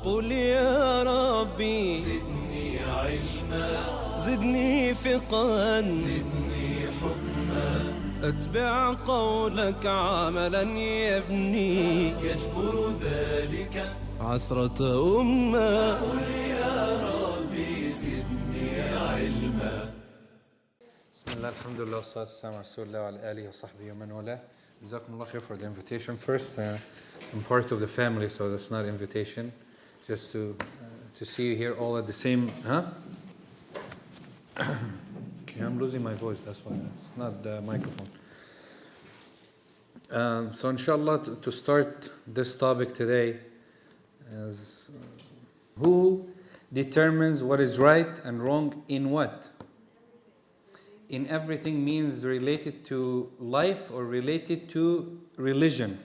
قل يا ربي زدني علما زدني فقها زدني حكما أتبع قولك عملا يبني يجبر ذلك عثرة أمة قل يا ربي زدني علما. بسم الله الحمد لله والصلاة والسلام على رسول الله وعلى آله وصحبه ومن والاه. جزاكم الله خير for the invitation. First, I'm part of the family, so that's not invitation. Just to see you here all at the same, Okay, I'm losing my voice, that's why. It's not the microphone. So inshallah, to start this topic today, is who determines what is right and wrong in what? In everything means related to life or related to religion?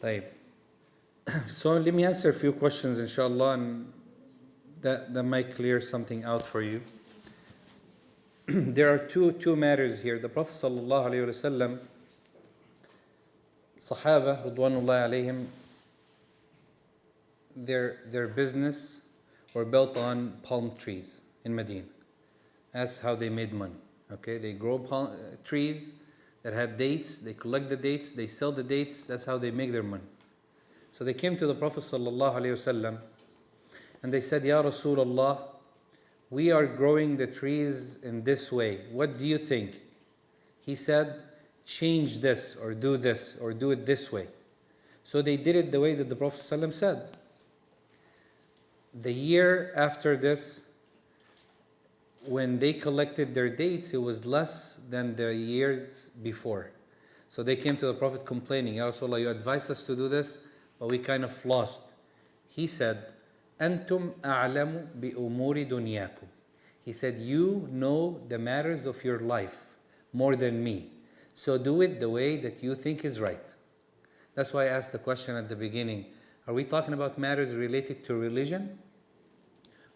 طيب. So let me answer a few questions inshallah, and that might clear something out for you. There are two matters here. The Prophet sallallahu alaihi wasallam, Sahaba Ridwanullahi alayhim, their business were built on palm trees in Medina. That's how they made money. Okay, they grow palm trees that had dates. They collect the dates. They sell the dates. That's how they make their money. So they came to the Prophet sallallahu alaihi wasallam, and they said, "Ya Rasulullah, we are growing the trees in this way. What do you think?" He said, "Change this or do it this way." So they did it the way that the Prophet sallallahu alaihi wasallam said. The year after this, when they collected their dates, it was less than the years before. So they came to the Prophet complaining, "Ya Rasulullah, you advised us to do this, but we kind of lost." He said, "Antum a'lamu bi umuri dunyakum." He said, "You know the matters of your life more than me. So do it the way that you think is right." That's why I asked the question at the beginning. Are we talking about matters related to religion?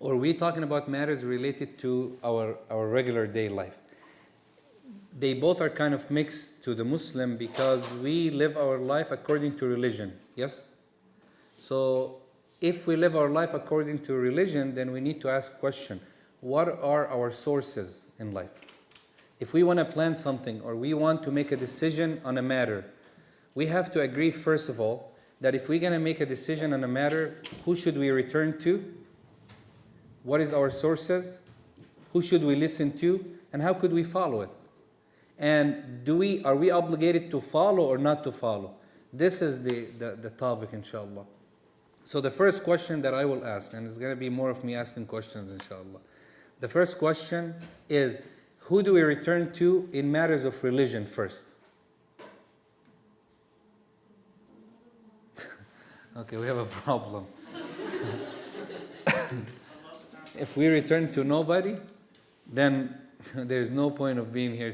Or are we talking about matters related to our regular day life? They both are kind of mixed to the Muslim because we live our life according to religion. Yes? So if we live our life according to religion, then we need to ask question, what are our sources in life? If we want to plan something or we want to make a decision on a matter, we have to agree first of all that if we're going to make a decision on a matter, who should we return to? What is our sources? Who should we listen to? And how could we follow it? And are we obligated to follow or not to follow? This is the topic, inshallah. So the first question that I will ask, and it's going to be more of me asking questions, inshallah. The first question is, who do we return to in matters of religion first? Okay, we have a problem. If we return to nobody, then there's no point of being here.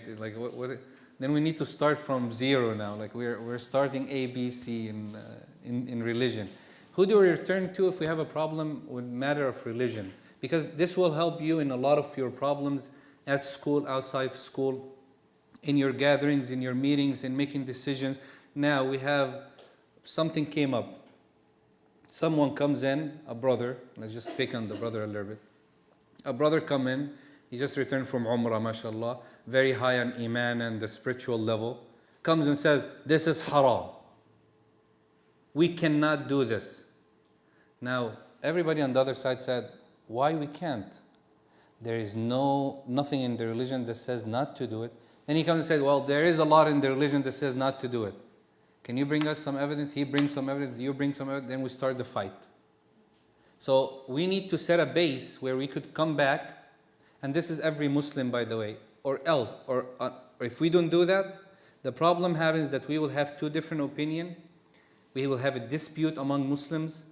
Then we need to start from zero now. Like we're starting A, B, C in religion. Who do we return to if we have a problem with matter of religion? Because this will help you in a lot of your problems at school, outside school, in your gatherings, in your meetings, in making decisions. Now we have something came up. Someone comes in, a brother. Let's just pick on the brother a little bit. A brother come in, he just returned from Umrah, mashallah, very high on Iman and the spiritual level, comes and says, "This is haram. We cannot do this." Now, everybody on the other side said, "Why we can't? There is nothing in the religion that says not to do it." Then he comes and says, "Well, there is a lot in the religion that says not to do it. Can you bring us some evidence?" He brings some evidence, you bring some evidence, then we start the fight. So we need to set a base where we could come back, and this is every Muslim, by the way, or if we don't do that, the problem happens that we will have two different opinions. We will have a dispute among Muslims,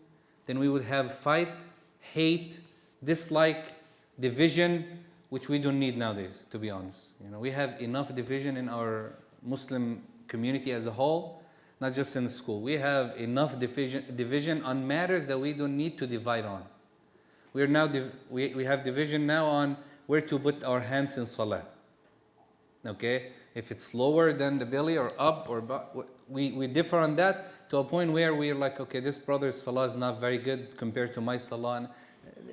then we will have fight, hate, dislike, division, which we don't need nowadays, to be honest. We have enough division in our Muslim community as a whole. Not just in school. We have enough division on matters that we don't need to divide on. We have division now on where to put our hands in salah. Okay? If it's lower than the belly or up or we differ on that to a point where we're like, okay, this brother's salah is not very good compared to my salah. And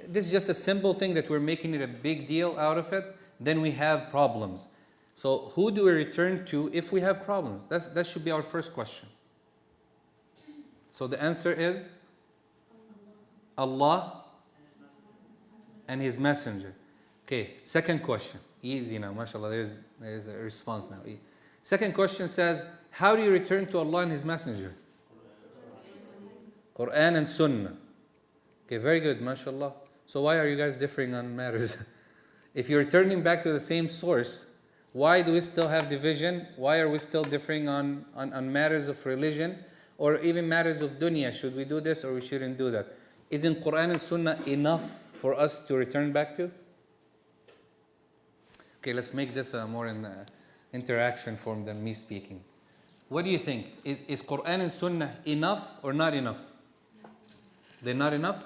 this is just a simple thing that we're making it a big deal out of it. Then we have problems. So who do we return to if we have problems? That should be our first question. So the answer is Allah and His Messenger. Okay, second question. Easy now, mashallah, there's a response now. Second question says, how do you return to Allah and His Messenger? Qur'an and Sunnah. Okay, very good, mashallah. So why are you guys differing on matters? If you're returning back to the same source, why do we still have division? Why are we still differing on matters of religion or even matters of dunya? Should we do this or we shouldn't do that? Isn't Qur'an and Sunnah enough for us to return back to? Okay, let's make this a more interaction form than me speaking. What do you think? Is Qur'an and Sunnah enough or not enough? They're not enough?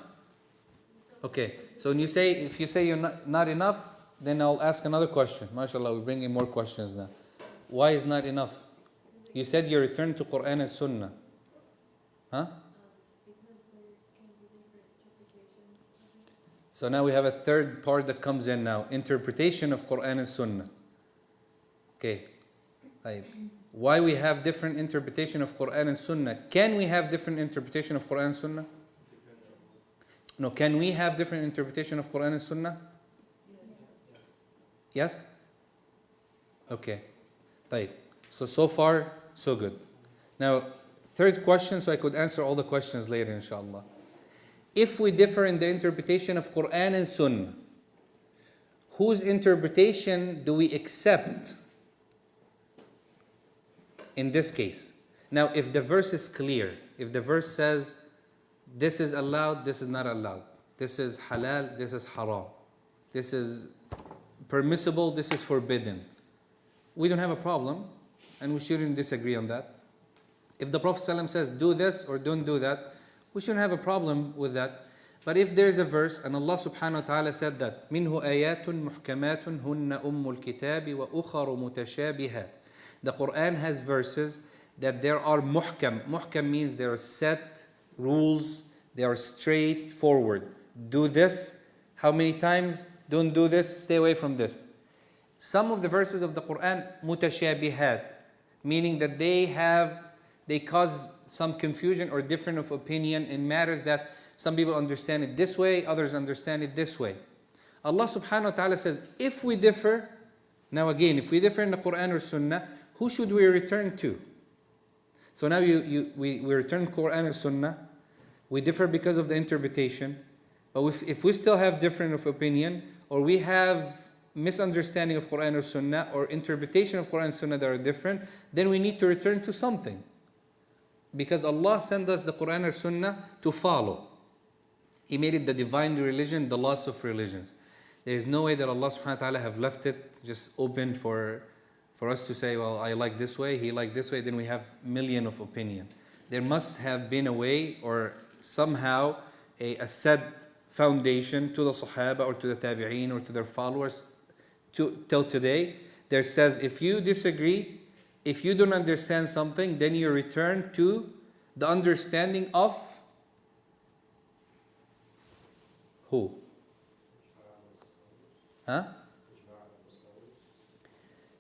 Okay, so if you say you're not enough, then I'll ask another question. MashaAllah, we're bringing more questions now. Why is not enough? You said you return to Qur'an and Sunnah. Huh? So now we have a third part that comes in now. Interpretation of Qur'an and Sunnah. Okay. Why we have different interpretation of Qur'an and Sunnah? Can we have different interpretation of Qur'an and Sunnah? No, can we have different interpretation of Qur'an and Sunnah? Yes? Okay. So far, so good. Now, third question, so I could answer all the questions later, inshallah. If we differ in the interpretation of Qur'an and Sunnah, whose interpretation do we accept in this case? Now, if the verse is clear, if the verse says, this is allowed, this is not allowed, this is halal, this is haram, this is permissible, this is forbidden, we don't have a problem and we shouldn't disagree on that. If the Prophet ﷺ says, do this or don't do that, we shouldn't have a problem with that. But if there is a verse, and Allah subhanahu wa ta'ala said that, مِنْهُ آيَاتٌ مُحْكَمَاتٌ هُنَّ أُمُّ الْكِتَابِ وَأُخَرُ مُتَشَابِهَاتٌ. The Qur'an has verses that there are muhkam. Muhkam means there are set rules, they are straightforward. Do this, how many times? Don't do this, stay away from this. Some of the verses of the Qur'an, mutashabihat, meaning that they cause some confusion or difference of opinion in matters that some people understand it this way, others understand it this way. Allah subhanahu wa ta'ala says, if we differ, now again, if we differ in the Qur'an or Sunnah, who should we return to? So now we return to Qur'an and Sunnah, we differ because of the interpretation, but if we still have difference of opinion, or we have misunderstanding of Qur'an or Sunnah, or interpretation of Qur'an and Sunnah that are different, then we need to return to something. Because Allah sent us the Qur'an or Sunnah to follow. He made it the divine religion, the last of religions. There is no way that Allah subhanahu wa ta'ala have left it just open for us to say, well, I like this way, he like this way, then we have million of opinion. There must have been a way or somehow a set foundation to the Sahaba or to the Tabi'een or to their followers till today. There says, if you disagree, if you don't understand something, then you return to the understanding of who? Huh?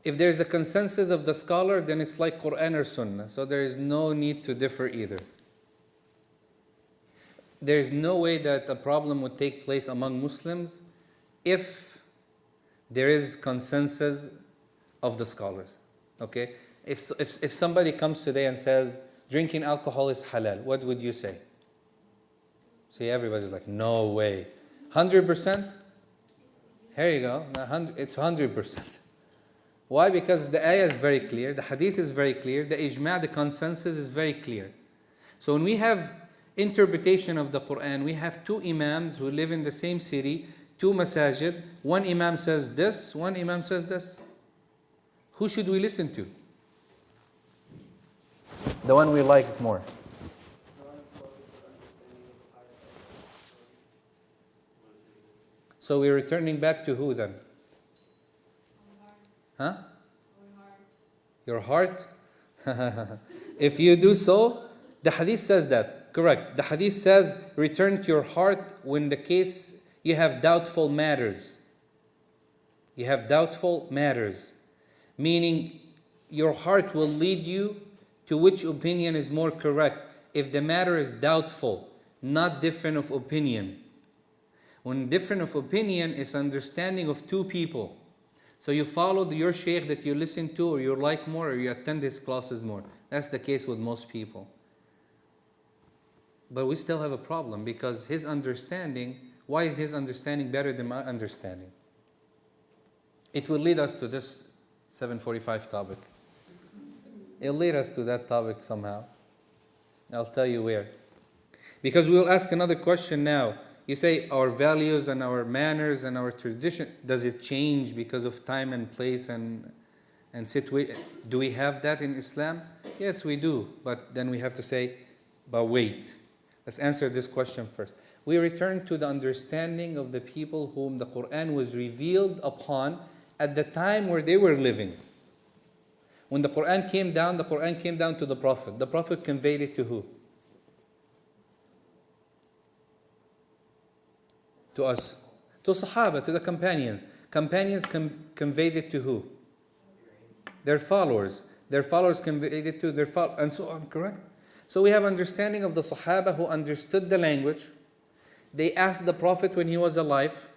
If there's a consensus of the scholar, then it's like Qur'an or Sunnah. So there is no need to differ either. There is no way that a problem would take place among Muslims if there is consensus of the scholars. Okay? If somebody comes today and says, drinking alcohol is halal, what would you say? See, everybody's like, no way. 100%? Here you go. It's 100%. Why? Because the ayah is very clear, the hadith is very clear, the ijma', the consensus is very clear. So when we have interpretation of the Qur'an, we have two imams who live in the same city, two masajid, one imam says this, one imam says this. Who should we listen to? The one we like more. So we're returning back to who then? Huh? Your heart? If you do so, the hadith says that. Correct. The hadith says, return to your heart when the case you have doubtful matters. You have doubtful matters. Meaning, your heart will lead you to which opinion is more correct. If the matter is doubtful, not different of opinion. When different of opinion is understanding of two people. So you follow your shaykh that you listen to, or you like more, or you attend his classes more. That's the case with most people. But we still have a problem because his understanding, why is his understanding better than my understanding? It will lead us to this 7:45 topic. It'll lead us to that topic somehow. I'll tell you where. Because we'll ask another question now. You say our values and our manners and our tradition, does it change because of time and place and situation? Do we have that in Islam? Yes, we do. But then we have to say, but wait. Let's answer this question first. We return to the understanding of the people whom the Qur'an was revealed upon at the time where they were living. When the Qur'an came down to the Prophet. The Prophet conveyed it to who? To us. To Sahaba, to the companions. Companions conveyed it to who? Their followers. Their followers conveyed it to their followers, and so on, correct? So we have understanding of the Sahaba who understood the language. They asked the Prophet when he was alive.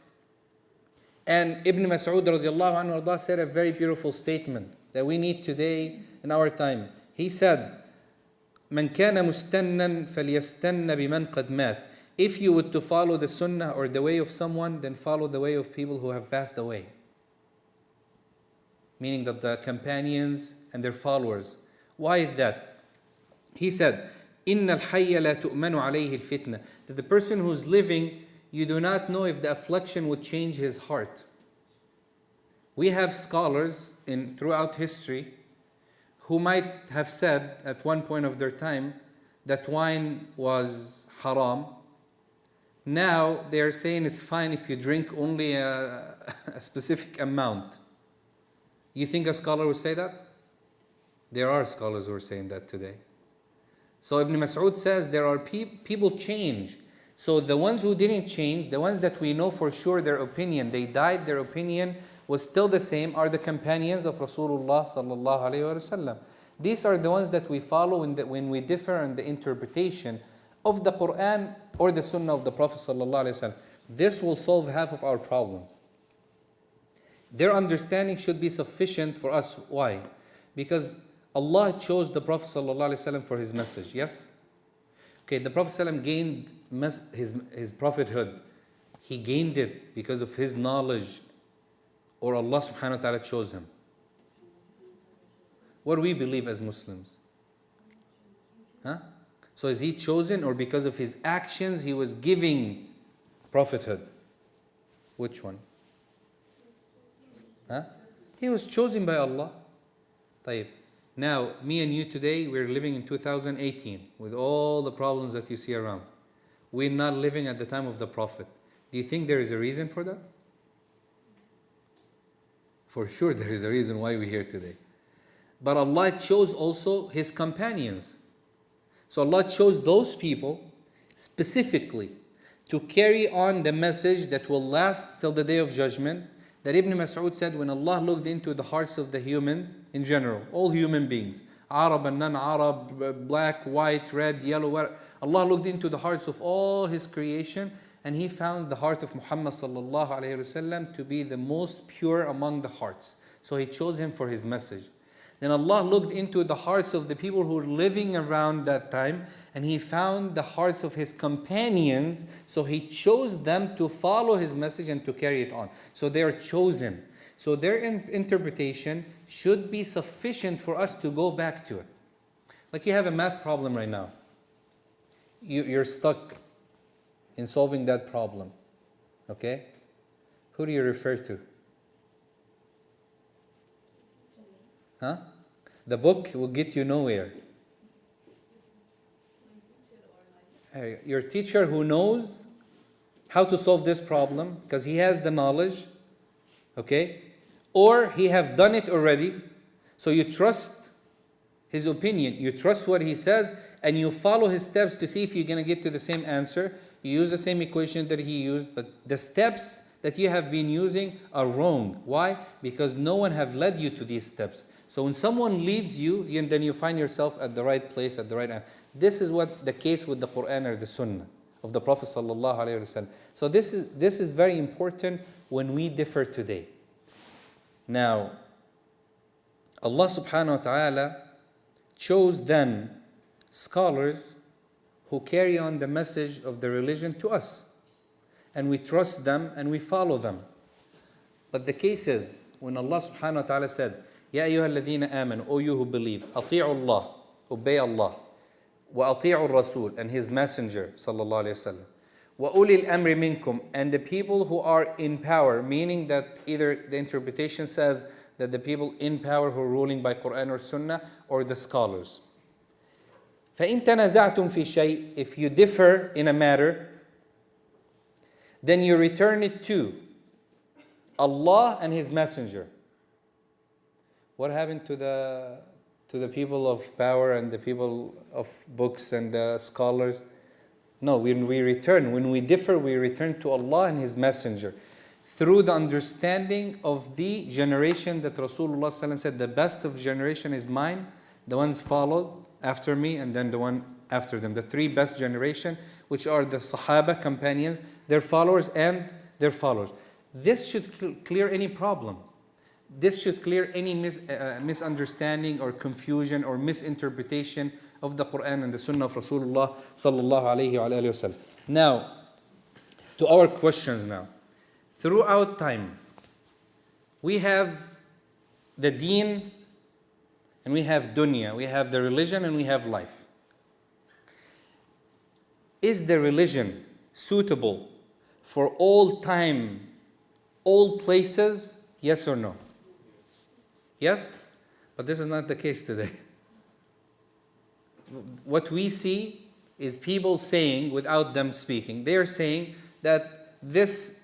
And Ibn Mas'ud radiallahu anhu said a very beautiful statement that we need today in our time. He said, "Man kana mustannan falyastanna biman qad mat." If you would to follow the Sunnah or the way of someone, then follow the way of people who have passed away. Meaning that the companions and their followers. Why is that? He said, إِنَّ الْحَيَّ لَا تُؤْمَنُ عَلَيْهِ الْفِتْنَةِ. That the person who's living, you do not know if the affliction would change his heart. We have scholars throughout history who might have said at one point of their time that wine was haram. Now they are saying it's fine if you drink only a specific amount. You think a scholar would say that? There are scholars who are saying that today. So Ibn Mas'ud says there are people change. So the ones who didn't change, the ones that we know for sure their opinion, they died, their opinion was still the same, are the companions of Rasulullah sallallahu alaihi wasallam. These are the ones that we follow when we differ in the interpretation of the Qur'an or the Sunnah of the Prophet sallallahu alaihi wasallam. This will solve half of our problems. Their understanding should be sufficient for us. Why? Because Allah chose the Prophet sallallahu alaihi wasallam for his message. Yes? Okay, the Prophet sallallahu gained his prophethood. He gained it because of his knowledge, or Allah subhanahu wa ta'ala chose him. What do we believe as Muslims? Huh? So is he chosen, or because of his actions he was giving prophethood? Which one? Huh? He was chosen by Allah. طيب. Now, me and you today, we're living in 2018 with all the problems that you see around. We're not living at the time of the Prophet. Do you think there is a reason for that? For sure there is a reason why we're here today. But Allah chose also His companions. So Allah chose those people specifically to carry on the message that will last till the day of judgment. That Ibn Mas'ud said, when Allah looked into the hearts of the humans in general, all human beings, Arab and non-Arab, black, white, red, yellow, Allah looked into the hearts of all His creation, and He found the heart of Muhammad sallallahu alayhi wasallam to be the most pure among the hearts. So He chose him for His message. Then Allah looked into the hearts of the people who were living around that time, and He found the hearts of His companions, so He chose them to follow His message and to carry it on. So they are chosen. So their interpretation should be sufficient for us to go back to it. Like you have a math problem right now. You're stuck in solving that problem. Okay? Who do you refer to? Huh? The book will get you nowhere. Your teacher who knows how to solve this problem because he has the knowledge, okay? Or he have done it already, So you trust his opinion, you trust what he says, and you follow his steps to see if you're going to get to the same answer. You use the same equation that he used, but the steps that you have been using are wrong. Why? Because no one have led you to these steps. So when someone leads you, then you find yourself at the right place, at the right answer. This is what the case with the Qur'an or the Sunnah of the Prophet sallallahu alaihi wasallam. So this is very important when we differ today. Now, Allah subhanahu wa ta'ala chose then scholars who carry on the message of the religion to us. And we trust them and we follow them. But the case is, when Allah subhanahu wa ta'ala said, Ya ayyuha alladhina amanu, O you who believe, ati'u Allah, obey Allah, wa ati'u Rasul, and His Messenger, sallallahu alayhi wa sallam, wa ulil amri minkum, and the people who are in power, meaning that either the interpretation says that the people in power who are ruling by Qur'an or Sunnah, or the scholars. فَإِن تَنَزَعْتُمْ فِي شَيْءٍ, if you differ in a matter, then you return it to Allah and His Messenger. What happened to the people of power and the people of books and the scholars? No, when we return, when we differ, we return to Allah and His Messenger through the understanding of the generation that Rasulullah ﷺ said, the best of generation is mine, the ones followed after me, and then the one after them. The three best generation, which are the Sahaba, companions, their followers, and their followers. This should clear any problem. This should clear any misunderstanding or confusion or misinterpretation of the Qur'an and the Sunnah of Rasulullah sallallahu alayhi wa sallam. Now, to our questions now. Throughout time, we have the deen and we have dunya. We have the religion and we have life. Is the religion suitable for all time, all places? Yes or no? Yes? But this is not the case today. What we see is people saying, without them speaking, they are saying that this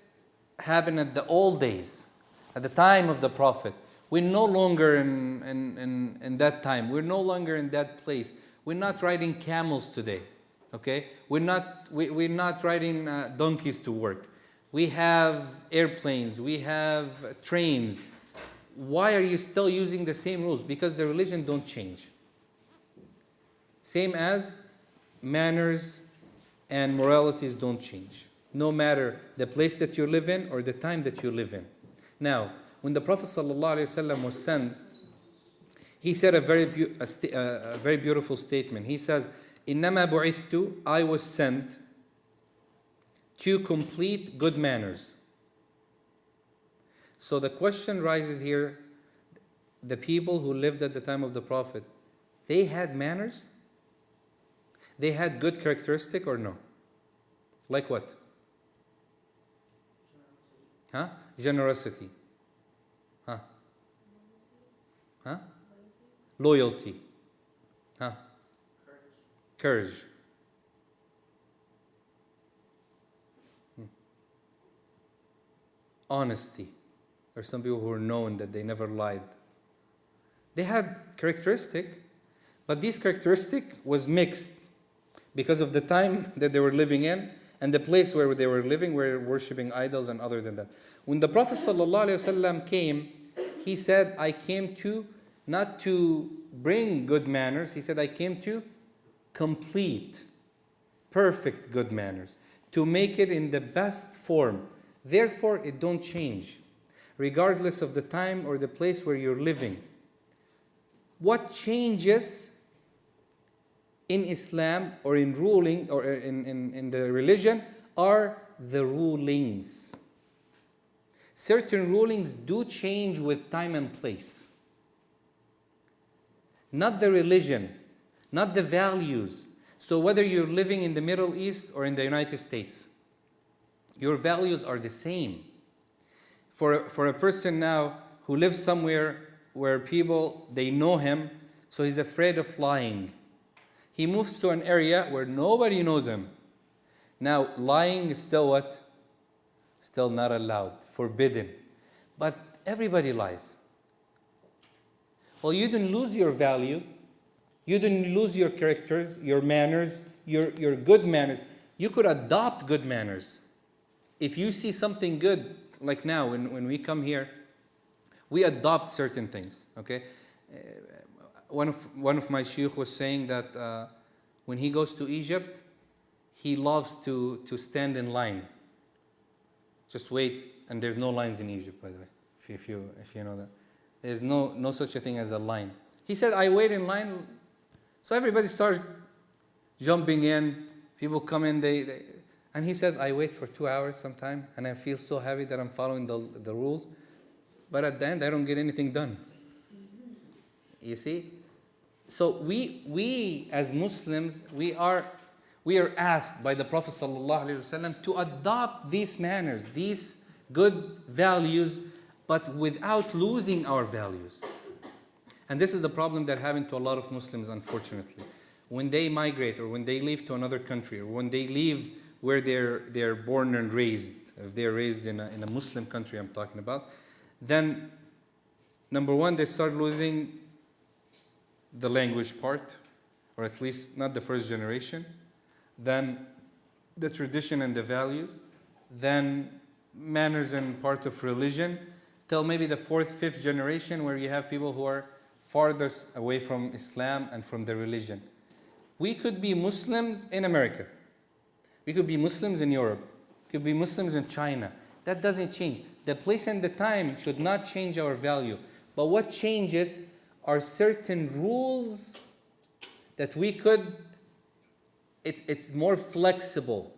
happened at the old days, at the time of the Prophet. We're no longer in that time. We're no longer in that place. We're not riding camels today. Okay? We're not riding donkeys to work. We have airplanes. We have trains. Why are you still using the same rules? Because the religion don't change. Same as manners and moralities don't change, no matter the place that you live in or the time that you live in. Now, when the Prophet ﷺ was sent, he said a very beautiful statement. He says, إِنَّمَا بُعِثْتُ, I was sent to complete good manners. So the question rises here, the people who lived at the time of the Prophet, they had manners? They had good characteristic or no? Like what? Huh? Generosity. Huh? Huh? Loyalty. Huh? Courage. Honesty. There are some people who are known that they never lied. They had characteristic, but this characteristic was mixed because of the time that they were living in and the place where they were living, where worshipping idols and other than that. When the Prophet ﷺ came, he said, I came to not to bring good manners. He said, I came to complete, perfect good manners, to make it in the best form. Therefore, it don't change, regardless of the time or the place where you're living. What changes in Islam or in ruling or in the religion are the rulings. Certain rulings do change with time and place. Not the religion, not the values. So whether you're living in the Middle East or in the United States, your values are the same. For a person now who lives somewhere where people, they know him, so he's afraid of lying. He moves to an area where nobody knows him. Now, lying is still what? Still not allowed, forbidden. But everybody lies. Well, you didn't lose your value. You didn't lose your characters, your manners, your good manners. You could adopt good manners. If you see something good, like now when we come here, we adopt certain things, okay? One of my shuyukh was saying that when he goes to Egypt, he loves to stand in line. Just wait, and there's no lines in Egypt, by the way, if you know that. There's no such a thing as a line. He said, I wait in line. So everybody starts jumping in. People come in, and he says, I wait for 2 hours sometime, and I feel so happy that I'm following the rules. But at the end, I don't get anything done. You see? So we as Muslims, we are asked by the Prophet ﷺ to adopt these manners, these good values, but without losing our values. And this is the problem that happened to a lot of Muslims, unfortunately. When they migrate, or when they leave to another country, or when they leave where they're born and raised, if they're raised in a Muslim country I'm talking about, then number one, they start losing the language part, or at least not the first generation, then the tradition and the values, then manners and part of religion, till maybe the fourth, fifth generation, where you have people who are farthest away from Islam and from the religion. We could be Muslims in America. We could be Muslims in Europe. We could be Muslims in China. That doesn't change. The place and the time should not change our value. But what changes are certain rules that we could, it's more flexible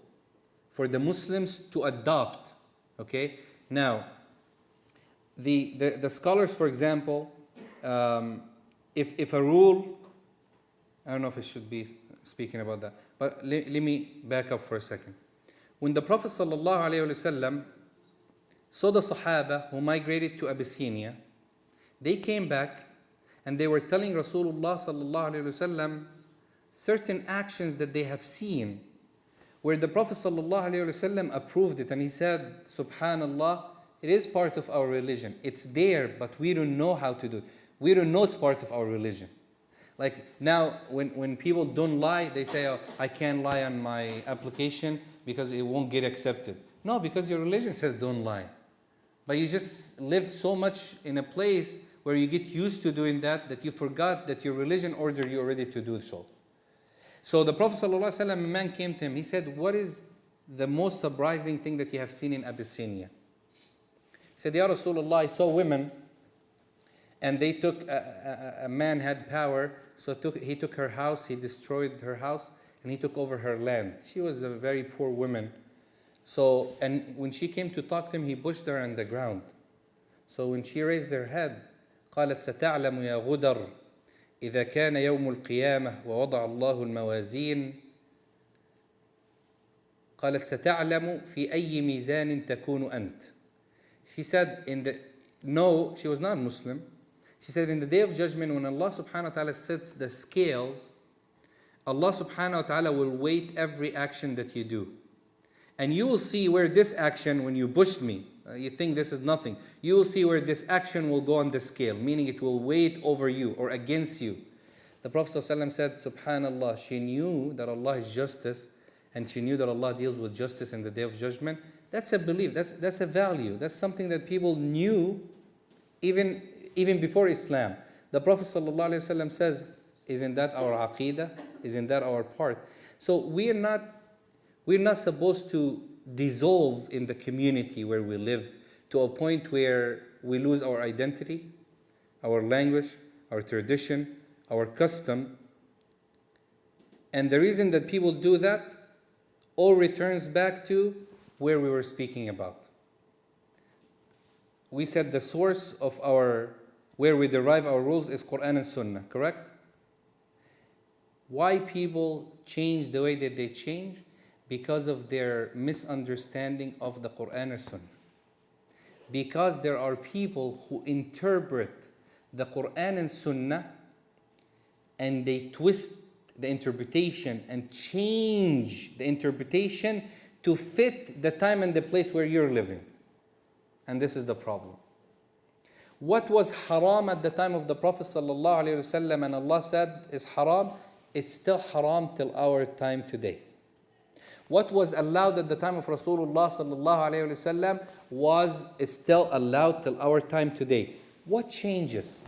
for the Muslims to adopt. Okay? Now, the scholars, for example, if a rule, I don't know if I should be speaking about that, but let me back up for a second. When the Prophet ﷺ saw the Sahaba who migrated to Abyssinia, they came back and they were telling Rasulullah ﷺ certain actions that they have seen, where the Prophet ﷺ approved it, and he said, Subhanallah, it is part of our religion. It's there, but we don't know how to do it. We don't know it's part of our religion. Like now, when people don't lie, they say, oh, I can't lie on my application because it won't get accepted. No, because your religion says don't lie. But you just live so much in a place where you get used to doing that you forgot that your religion ordered you already to do so. So the Prophet ﷺ, a man came to him, he said, what is the most surprising thing that you have seen in Abyssinia? He said, Ya Rasulullah, I saw women, and they took, a man had power, so he took her house, he destroyed her house, and he took over her land. She was a very poor woman. So, and when she came to talk to him, he pushed her on the ground. So when she raised her head, قالت ستعلم يا غدر إذا كان يوم القيامة ووضع الله الموازين قالت ستعلم في أي ميزان تكون أنت. She said, no, she was not Muslim. She said, in the day of judgment, when Allah subhanahu wa ta'ala sets the scales, Allah subhanahu wa ta'ala will weight every action that you do. And you will see where this action, when you pushed me, you think this is nothing. You will see where this action will go on the scale, meaning it will weight over you or against you. The Prophet ﷺ said, Subhanallah, she knew that Allah is justice, and she knew that Allah deals with justice in the day of judgment. That's a belief, that's a value. That's something that people knew even before Islam. The Prophet ﷺ says, isn't that our aqeedah? Isn't that our part? So we're not supposed to dissolve in the community where we live to a point where we lose our identity, our language, our tradition, our custom. And the reason that people do that all returns back to where we were speaking about. We said the source of where we derive our rules is Qur'an and Sunnah, correct? Why people change the way that they change? Because of their misunderstanding of the Qur'an or Sunnah. Because there are people who interpret the Qur'an and Sunnah and they twist the interpretation and change the interpretation to fit the time and the place where you're living. And this is the problem. What was haram at the time of the Prophet sallallahu alaihi wasallam and Allah said is haram, it's still haram till our time today. What was allowed at the time of Rasulullah sallallahu alaihi wasallam is still allowed till our time today. What changes?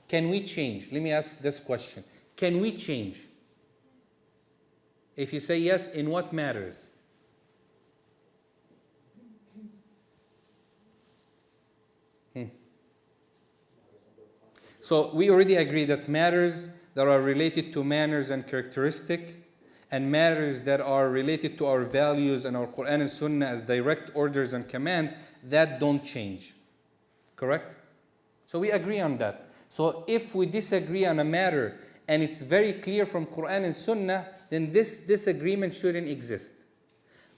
Can we change? Let me ask this question. Can we change? If you say yes, in what matters? So we already agree that matters that are related to manners and characteristic, and matters that are related to our values and our Qur'an and Sunnah as direct orders and commands, that don't change. Correct? So we agree on that. So if we disagree on a matter and it's very clear from Qur'an and Sunnah, then this disagreement shouldn't exist.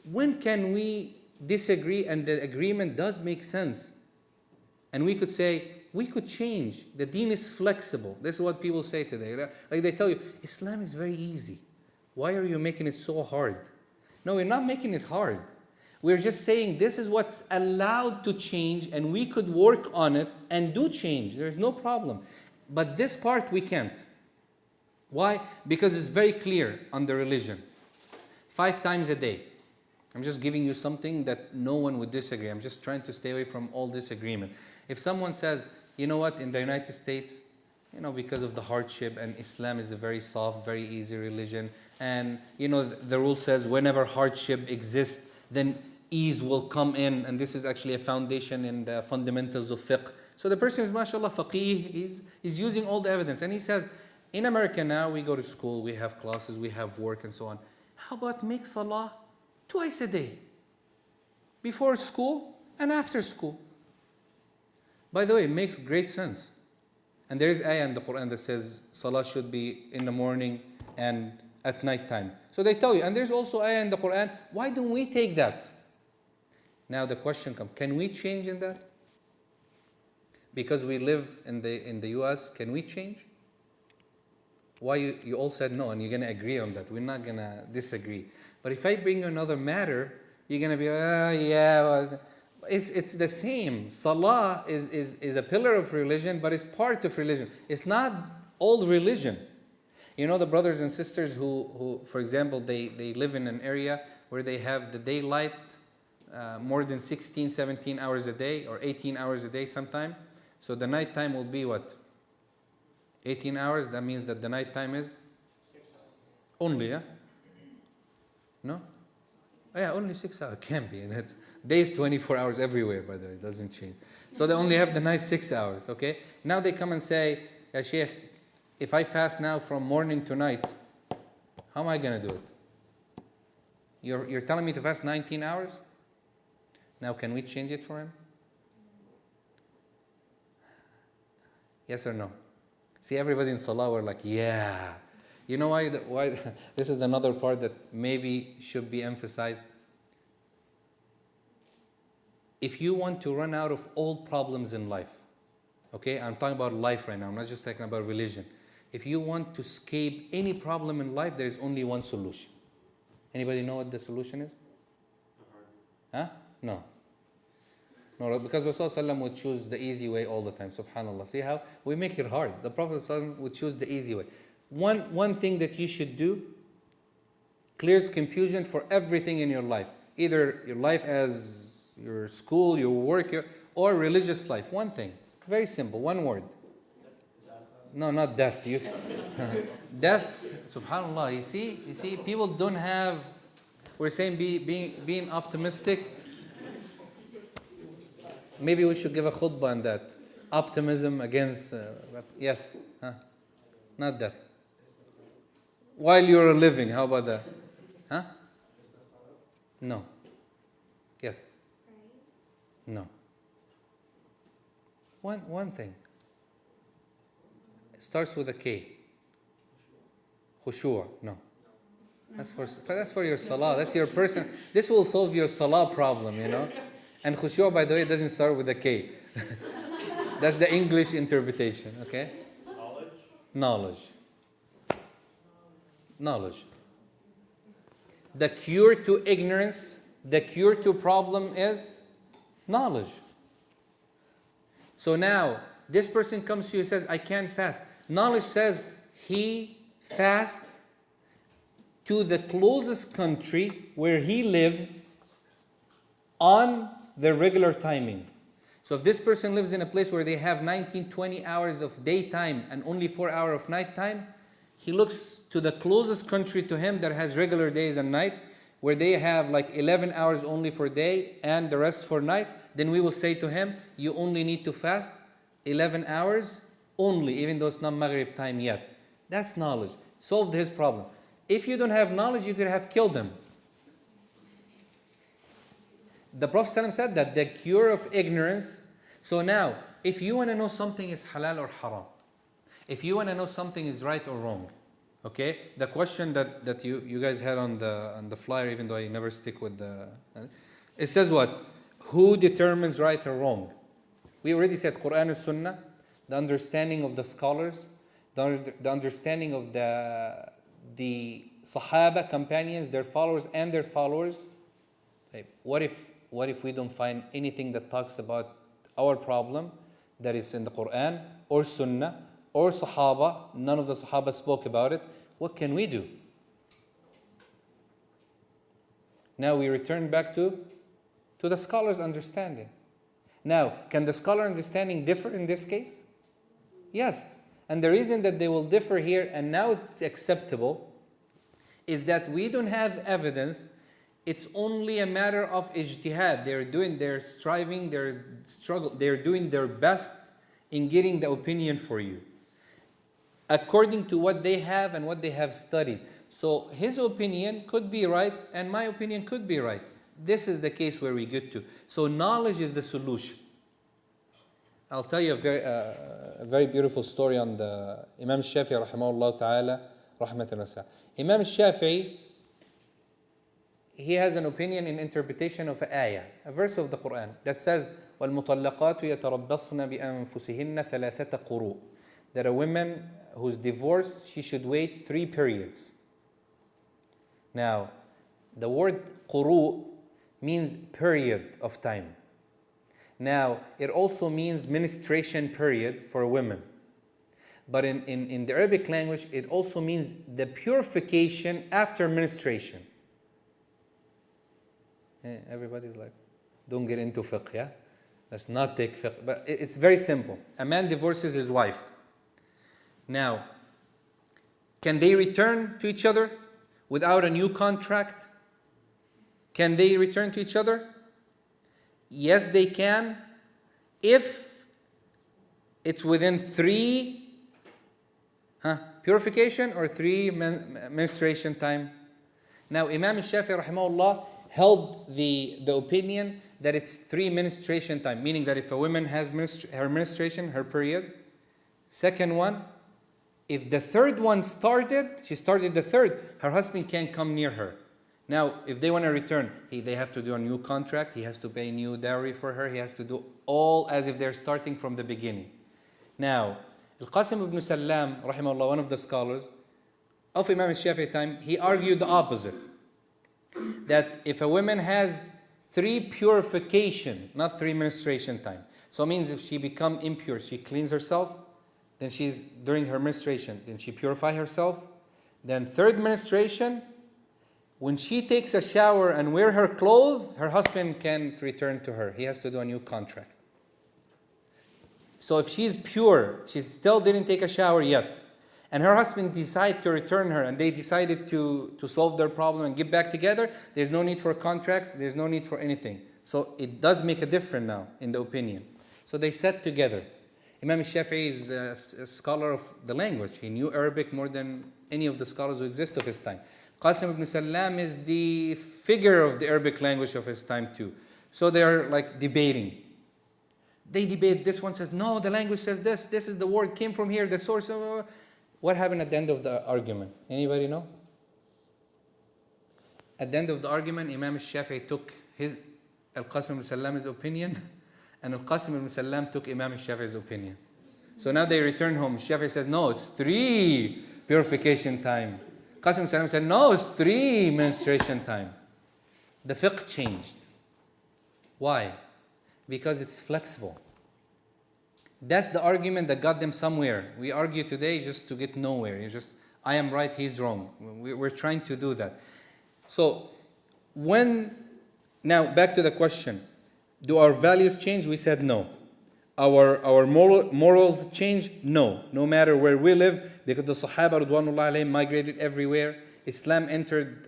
When can we disagree and the agreement does make sense? And we could say, we could change. The deen is flexible. This is what people say today. Like they tell you, Islam is very easy. Why are you making it so hard? No, we're not making it hard. We're just saying this is what's allowed to change and we could work on it and do change. There's no problem. But this part we can't. Why? Because it's very clear on the religion. 5 times a day. I'm just giving you something that no one would disagree. I'm just trying to stay away from all disagreement. If someone says, you know what, in the United States, because of the hardship and Islam is a very soft, very easy religion. And, the rule says whenever hardship exists, then ease will come in. And this is actually a foundation in the fundamentals of fiqh. So the person is, mashallah, faqih. He's using all the evidence. And he says, in America now, we go to school, we have classes, we have work and so on. How about make salah twice a day? Before school and after school. By the way, it makes great sense. And there is ayah in the Qur'an that says salah should be in the morning and at night time. So they tell you, and there's also ayah in the Qur'an, why don't we take that? Now the question comes, can we change in that? Because we live in the US, can we change? Why you all said no, and you're going to agree on that. We're not going to disagree. But if I bring you another matter, you're going to be, yeah, well, it's the same. Salah is a pillar of religion, but it's part of religion. It's not all religion. The brothers and sisters who for example, they live in an area where they have the daylight more than 16, 17 hours a day, or 18 hours a day sometime. So the night time will be what? 18 hours. That means that the night time is? 6 hours. Only, yeah? No? Oh, yeah, only 6 hours. It can't be. Days 24 hours everywhere, by the way. It doesn't change. So they only have the night 6 hours, okay? Now they come and say, Ya Sheikh, if I fast now from morning to night, how am I going to do it? You're telling me to fast 19 hours? Now can we change it for him? Yes or no? See, everybody in Salah were like, yeah. You know why? This is another part that maybe should be emphasized. If you want to run out of all problems in life, okay? I'm talking about life right now. I'm not just talking about religion. If you want to escape any problem in life, there is only one solution. Anybody know what the solution is? Huh? No. No, because Rasulullah would choose the easy way all the time. Subhanallah. See how we make it hard. The Prophet would choose the easy way. One thing that you should do clears confusion for everything in your life. Either your life as your school, your work, or religious life. One thing. Very simple. One word. No, not death. Death, subhanallah. You see, people don't have, we're saying being optimistic. Maybe we should give a khutbah on that. Optimism against, yes, not death. While you're living, how about that? Huh? No. Yes. No. One thing. It starts with a K. Khushu'. No. That's for your salah. That's your person. This will solve your salah problem, And khushu', by the way, doesn't start with a K. That's the English interpretation, okay? Knowledge. The cure to ignorance, the cure to problem is knowledge. So now, this person comes to you and says, I can't fast. Knowledge says he fasts to the closest country where he lives on the regular timing. So if this person lives in a place where they have 19, 20 hours of daytime and only 4 hours of nighttime, he looks to the closest country to him that has regular days and night, where they have like 11 hours only for day and the rest for night. Then we will say to him, you only need to fast 11 hours only, even though it's not Maghrib time yet. That's knowledge. Solved his problem. If you don't have knowledge, you could have killed him. The Prophet ﷺ said that the cure of ignorance. So now, if you want to know something is halal or haram, if you want to know something is right or wrong, okay? The question that you guys had on the flyer, even though I never stick with the, it says what? Who determines right or wrong? We already said Qur'an and Sunnah, the understanding of the scholars, the understanding of the Sahaba, companions, their followers and their followers. What if we don't find anything that talks about our problem that is in the Qur'an or Sunnah or Sahaba? None of the Sahaba spoke about it. What can we do? Now we return back to the scholar's understanding. Now, can the scholar understanding differ in this case? Yes. And the reason that they will differ here, and now it's acceptable, is that we don't have evidence. It's only a matter of ijtihad. They're striving, they're doing their best in getting the opinion for you, according to what they have and what they have studied. So his opinion could be right and my opinion could be right. This is the case where we get to. So knowledge is the solution. I'll tell you a very beautiful story on the Imam Shafi'i rahimahullah ta'ala rahmatan wasi'a. Imam Shafi'i, he has an opinion in interpretation of an ayah, a verse of the Qur'an that says, وَالْمُطَلَّقَاتُ يَتَرَبَّصْنَ بِأَنفُسِهِنَّ ثَلَاثَةَ قُرُوء. That a woman who's divorced, she should wait 3 periods. Now, the word quru means period of time. Now, it also means menstruation period for women. But in the Arabic language, it also means the purification after menstruation. Everybody's like, don't get into fiqh, yeah? Let's not take fiqh. But it's very simple. A man divorces his wife. Now, can they return to each other without a new contract? Can they return to each other? Yes, they can, if it's within 3 purification or 3 menstruation time. Now, Imam Shafi'i rahimahullah held the opinion that it's 3 menstruation time, meaning that if a woman has her menstruation, her period, second one, if the third one she started the third, her husband can't come near her. Now, if they want to return, they have to do a new contract, he has to pay new dowry for her, he has to do all as if they're starting from the beginning. Now, Al-Qasim ibn Salam, rahimahullah, one of the scholars of Imam Shafi'i time, he argued the opposite. That if a woman has 3 purification, not 3 menstruation time. So it means if she become impure, she cleans herself, then she's during her menstruation, then she purify herself. Then 3rd menstruation, when she takes a shower and wear her clothes, her husband can't return to her. He has to do a new contract. So if she's pure, she still didn't take a shower yet, and her husband decided to return her, and they decided to solve their problem and get back together, there's no need for a contract, there's no need for anything. So it does make a difference now in the opinion. So they sat together. Imam Shafi'i is a scholar of the language. He knew Arabic more than any of the scholars who exist of his time. Qasim ibn Salam is the figure of the Arabic language of his time too. So they're like debating. They debate. This one says, no, the language says this. This is the word came from here, the source. What happened at the end of the argument? Anybody know? At the end of the argument, Imam Shafi'i took Al-Qasim ibn Salam's opinion, and Al-Qasim ibn Salam took Imam Shafi'i's opinion. So now they return home. Shafi'i says, no, it's 3 purification time. Qasim ibn Salam said, no, it's 3 menstruation time. The fiqh changed. Why? Because it's flexible. That's the argument that got them somewhere. We argue today just to get nowhere. It's just, I am right, he's wrong. We're trying to do that. So, now back to the question. Do our values change? We said no. Our morals change? No. No matter where we live, because the Sahaba Ridwanullah alayhim migrated everywhere. Islam entered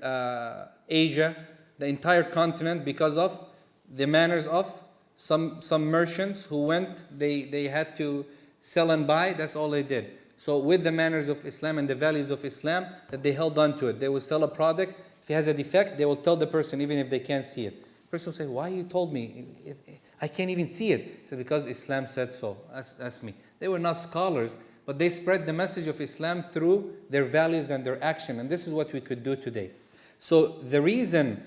Asia, the entire continent, because of the manners of some merchants who went, they had to sell and buy, that's all they did. So with the manners of Islam and the values of Islam, that they held on to it. They will sell a product, if it has a defect, they will tell the person even if they can't see it. The person will say, why you told me? I can't even see it. So because Islam said so. That's me. They were not scholars, but they spread the message of Islam through their values and their action. And this is what we could do today. So the reason,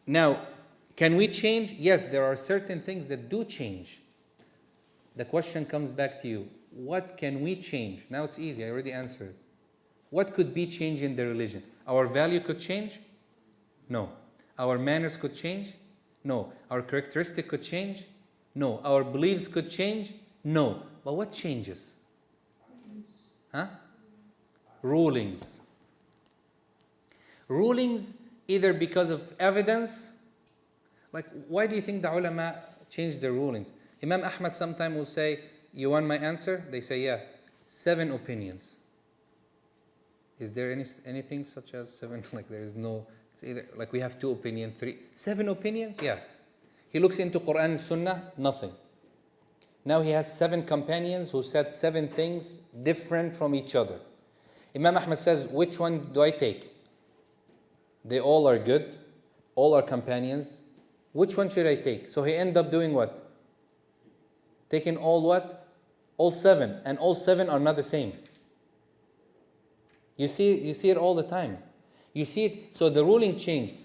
now, can we change? Yes, there are certain things that do change. The question comes back to you. What can we change? Now it's easy, I already answered. What could be changed in the religion? Our value could change? No. Our manners could change? No. Our characteristic could change? No. Our beliefs could change? No. But what changes? Huh? Rulings. Rulings either because of evidence. Like, why do you think the ulama changed their rulings? Imam Ahmad sometime will say, you want my answer? They say, yeah. 7 opinions. Is there anything such as 7? Like there is no, it's either, like we have 2 opinions, 3, 7 opinions? Yeah. He looks into Qur'an and Sunnah, nothing. Now he has 7 companions who said 7 things different from each other. Imam Ahmad says, which one do I take? They all are good, all are companions. Which one should I take? So he ended up doing what? Taking all what? All 7. And all 7 are not the same. You see it all the time. You see it, so the ruling changed.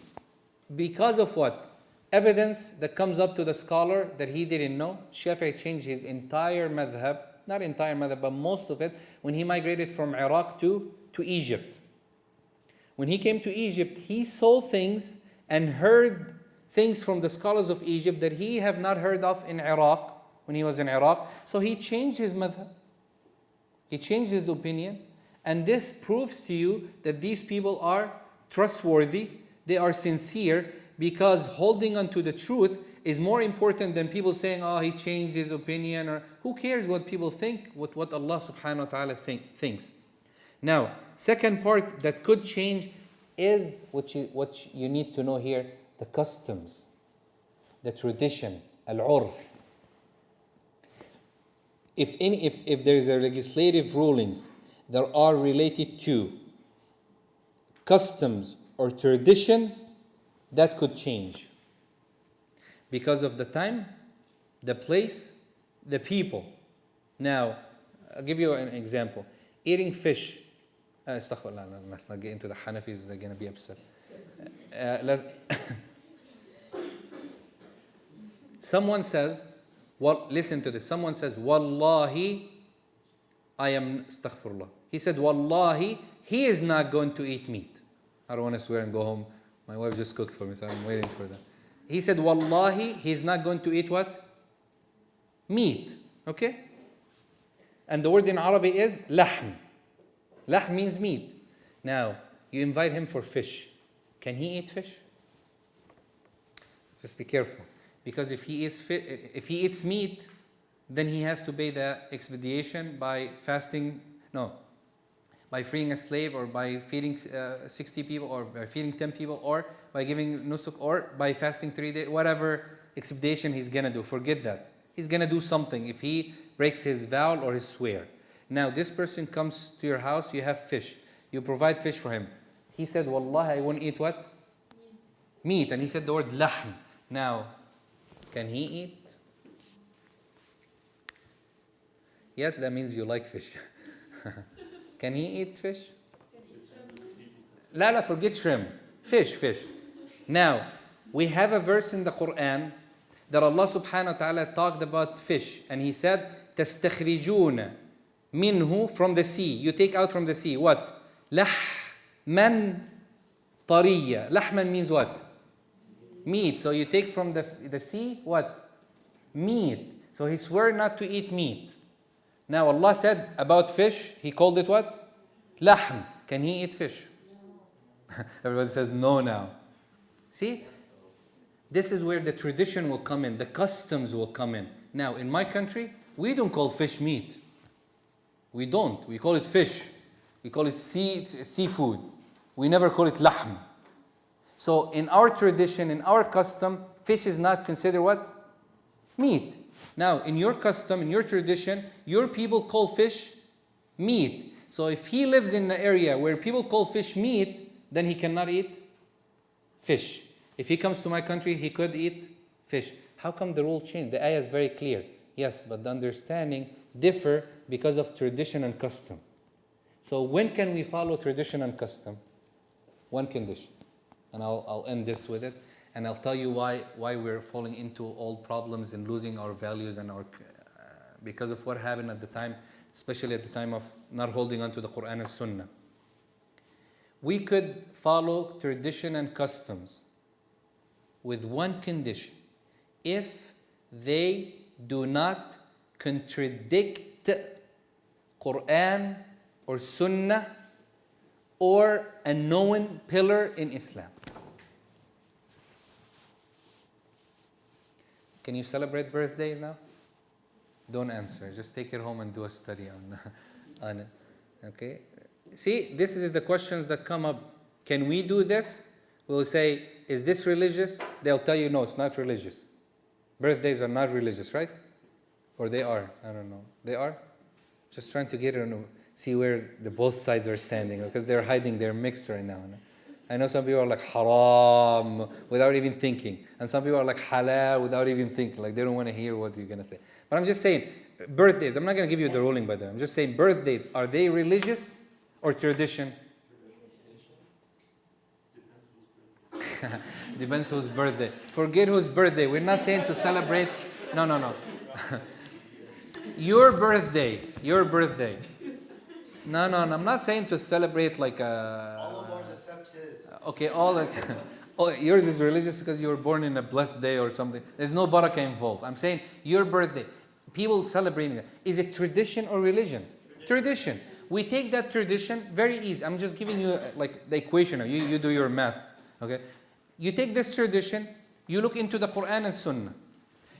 Because of what? Evidence that comes up to the scholar that he didn't know. Shafi'i changed his entire madhab, not entire madhab, but most of it, when he migrated from Iraq to Egypt. When he came to Egypt, he saw things and heard things from the scholars of Egypt that he have not heard of in Iraq, when he was in Iraq. So he changed his madhab. He changed his opinion. And this proves to you that these people are trustworthy, they are sincere, because holding on to the truth is more important than people saying, oh, he changed his opinion, or who cares what people think, what Allah subhanahu wa ta'ala thinks. Now, second part that could change is what you need to know here, the customs, the tradition, al-urf. If there is a legislative rulings that are related to customs or tradition, that could change because of the time, the place, the people. Now, I'll give you an example. Eating fish. Astaghfirullah, let's not get into the Hanafis, they're going to be upset. Someone says, well, listen to this. Someone says, Wallahi, I am, astaghfirullah. He said, Wallahi, he is not going to eat meat. I don't want to swear and go home. My wife just cooked for me, so I'm waiting for that. He said, Wallahi, he's not going to eat what? Meat. Okay? And the word in Arabic is lahm. Lahm means meat. Now, you invite him for fish. Can he eat fish? Just be careful. Because if he eats meat, then he has to pay the expedition by fasting, by freeing a slave, or by feeding 60 people, or by feeding 10 people, or by giving nusuk, or by fasting 3 days, whatever expedition he's going to do. Forget that. He's going to do something if he breaks his vow or his swear. Now, this person comes to your house, you have fish. You provide fish for him. He said, Wallahi, I won't eat what? Meat. And he said the word lahm. Now, can he eat? Yes, that means you like fish. Can he eat fish? La, forget shrimp. Fish. Now, we have a verse in the Qur'an that Allah subhanahu wa ta'ala talked about fish. And He said, تَسْتَخْرِجُونَ minhu, from the sea. You take out from the sea. What? لَحْمًا طَرِيًّا. Lahman means what? Meat. So you take from the sea, what? Meat. So he swore not to eat meat. Now Allah said about fish, He called it what? Lahm. Can He eat fish? Everybody says no now. See? This is where the tradition will come in, the customs will come in. Now, in my country, we don't call fish meat. We don't. We call it fish. We call it seafood. We never call it lahm. So, in our tradition, in our custom, fish is not considered what? Meat. Now, in your custom, in your tradition, your people call fish meat. So, if he lives in an area where people call fish meat, then he cannot eat fish. If he comes to my country, he could eat fish. How come the rule changed? The ayah is very clear. Yes, but the understanding differ because of tradition and custom. So when can we follow tradition and custom? One condition. And I'll end this with it. And I'll tell you why we're falling into old problems and losing our values and our because of what happened at the time, especially at the time of not holding on to the Qur'an and Sunnah. We could follow tradition and customs with one condition: if they do not contradict Qur'an or Sunnah or a known pillar in Islam. Can you celebrate birthdays now? Don't answer. Just take it home and do a study on it. Okay? See, this is the questions that come up. Can we do this? We'll say, is this religious? They'll tell you, no, it's not religious. Birthdays are not religious, right? Or they are. I don't know. They are? Just trying to get it, see where the both sides are standing, because they're hiding their mix right now. I know some people are like haram without even thinking. And some people are like halal without even thinking. Like they don't want to hear what you're going to say. But I'm just saying, birthdays, I'm not going to give you the ruling by them. I'm just saying, birthdays, are they religious or tradition? Depends whose birthday. Forget whose birthday. We're not saying to celebrate. No. Your birthday. No. I'm not saying to celebrate like a... All of ours except his. Okay, yours is religious because you were born in a blessed day or something. There's no barakah involved. I'm saying your birthday. People celebrating it. Is it tradition or religion? Tradition. We take that tradition very easy. I'm just giving you like the equation. You do your math. Okay. You take this tradition, you look into the Qur'an and Sunnah.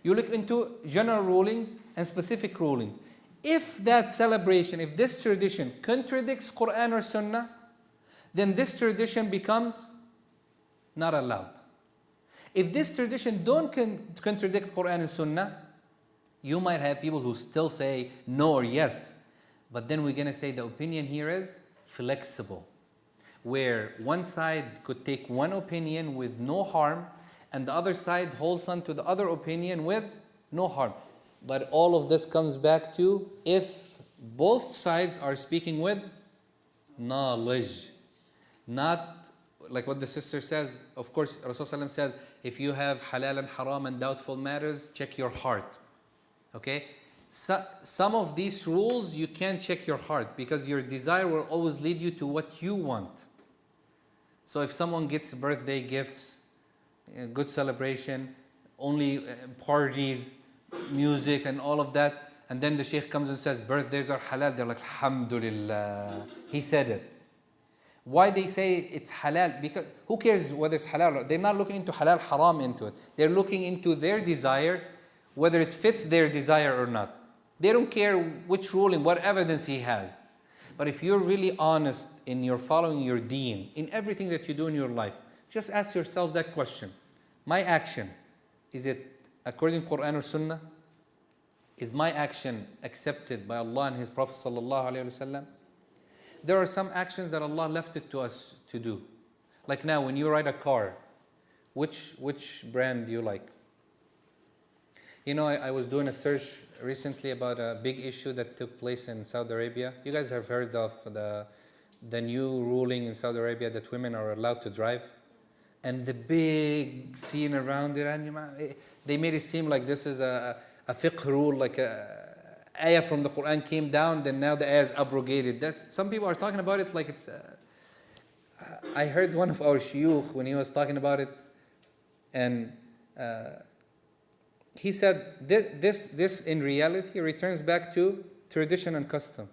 You look into general rulings and specific rulings. If that celebration, if this tradition contradicts Qur'an or Sunnah, then this tradition becomes not allowed. If this tradition don't contradict Qur'an and Sunnah, you might have people who still say no or yes. But then we're going to say the opinion here is flexible, where one side could take one opinion with no harm, and the other side holds on to the other opinion with no harm. But all of this comes back to if both sides are speaking with knowledge. Not like what the sister says. Of course, Rasulullah says, if you have halal and haram and doubtful matters, check your heart. Okay? So, some of these rules you can't check your heart because your desire will always lead you to what you want. So if someone gets birthday gifts, good celebration, only parties, music and all of that, and then the sheikh comes and says birthdays are halal, they're like, alhamdulillah, he said it. Why they say it's halal? Because who cares whether it's halal? They're not looking into halal, haram into it. They're looking into their desire, whether it fits their desire or not. They don't care which ruling, what evidence he has. But if you're really honest in your following your deen, in everything that you do in your life, just ask yourself that question. My action, is it according to Qur'an or Sunnah? Is my action accepted by Allah and His Prophet sallallahu alaihi wasallam? There are some actions that Allah left it to us to do. Like now, when you ride a car, which brand do you like? You know, I was doing a search recently about a big issue that took place in Saudi Arabia. You guys have heard of the new ruling in Saudi Arabia that women are allowed to drive? And the big scene around it, and they made it seem like this is a fiqh rule, like a ayah from the Qur'an came down, then now the ayah is abrogated. Some people are talking about it like it's... I heard one of our shuyukh when he was talking about it, and he said this in reality returns back to tradition and custom.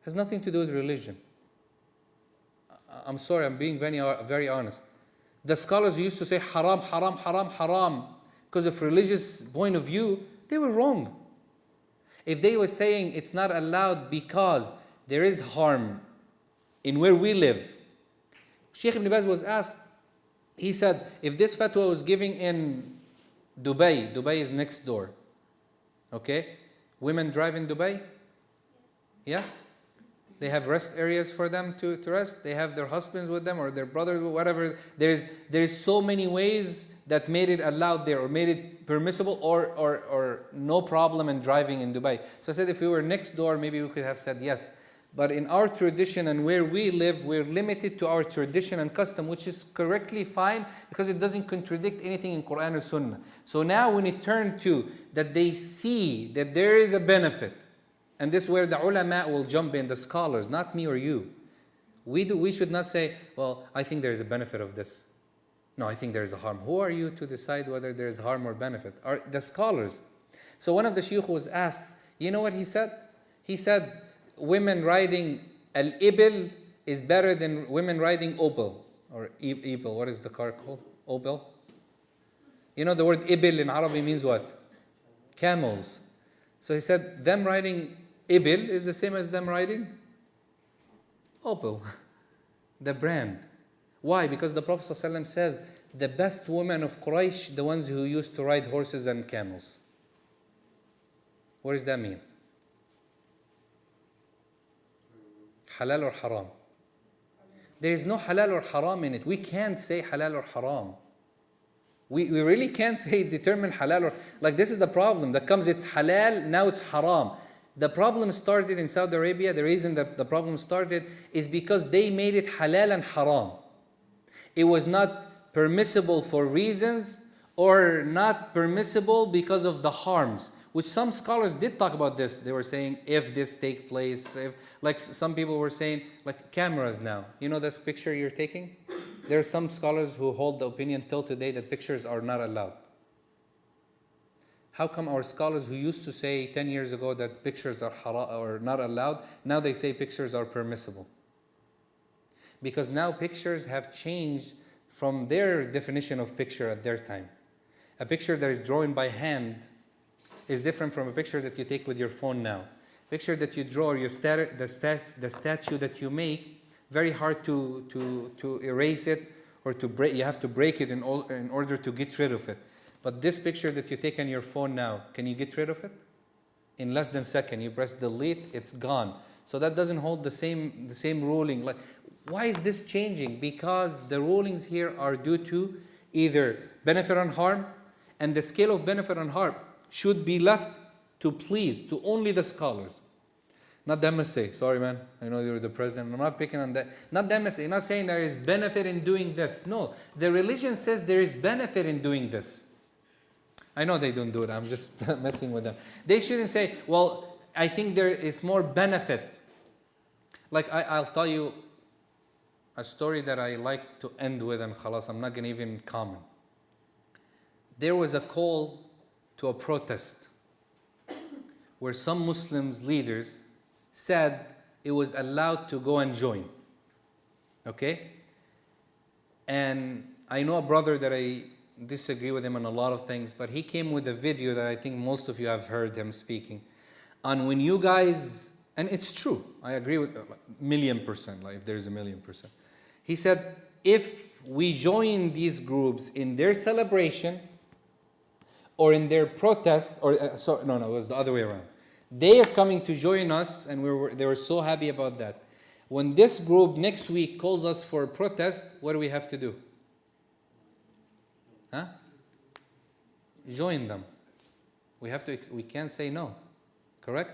Has nothing to do with religion. I'm sorry, I'm being very honest. The scholars who used to say haram, haram, haram, haram because of religious point of view, they were wrong. If they were saying it's not allowed because there is harm in where we live. Sheikh Ibn Baz was asked, he said, if this fatwa was giving in Dubai, Dubai is next door. Okay? Women drive in Dubai? Yeah? They have rest areas for them to rest. They have their husbands with them or their brothers, whatever. There is so many ways that made it allowed there or made it permissible or no problem in driving in Dubai. So I said if we were next door, maybe we could have said yes. But in our tradition and where we live, we're limited to our tradition and custom, which is correctly fine because it doesn't contradict anything in Qur'an or Sunnah. So now when it turned to that they see that there is a benefit, and this is where the ulama will jump in, the scholars, not me or you. We should not say, well, I think there is a benefit of this. No, I think there is a harm. Who are you to decide whether there is harm or benefit? Are the scholars. So one of the shuyukh was asked, you know what he said? He said, women riding al-ibil is better than women riding opal. Or ibil, what is the car called? Opal? You know the word ibil in Arabic means what? Camels. So he said, them riding ibil is the same as them riding opal. The brand. Why? Because the Prophet ﷺ says, the best women of Quraysh, the ones who used to ride horses and camels. What does that mean? Halal or haram? There is no halal or haram in it. We can't say halal or haram. We really can't say determine halal or... Like this is the problem that comes, it's halal, now it's haram. The problem started in Saudi Arabia. The reason that the problem started is because they made it halal and haram. It was not permissible for reasons or not permissible because of the harms, which some scholars did talk about this. They were saying if this take place, if, like some people were saying, like cameras now. You know this picture you're taking? There are some scholars who hold the opinion till today that pictures are not allowed. How come our scholars who used to say 10 years ago that pictures are haram or not allowed, now they say pictures are permissible? Because now pictures have changed from their definition of picture at their time. A picture that is drawn by hand is different from a picture that you take with your phone now. Picture that you draw, the statue that you make, very hard to erase it or to break. You have to break it in order to get rid of it. But this picture that you take on your phone now, can you get rid of it? In less than a second, you press delete, it's gone. So that doesn't hold the same ruling. Like, why is this changing? Because the rulings here are due to either benefit and harm, and the scale of benefit and harm should be left to only the scholars. Not the MSA. Sorry, man. I know you're the president. I'm not picking on that. Not the MSA. Not saying there is benefit in doing this. No. The religion says there is benefit in doing this. I know they don't do it. I'm just messing with them. They shouldn't say, well, I think there is more benefit. Like I'll tell you a story that I like to end with, and khalas, I'm not going to even comment. There was a call to a protest where some Muslims leaders said it was allowed to go and join. Okay? And I know a brother that I disagree with him on a lot of things, but he came with a video that I think most of you have heard him speaking on when you guys, and it's true, I agree with 1,000,000%, like if there's 1,000,000%. He said, if we join these groups in their celebration or in their protest, or no, it was the other way around. They are coming to join us, and they were so happy about that. When this group next week calls us for a protest, what do we have to do? Huh? Join them. We can't say no. Correct?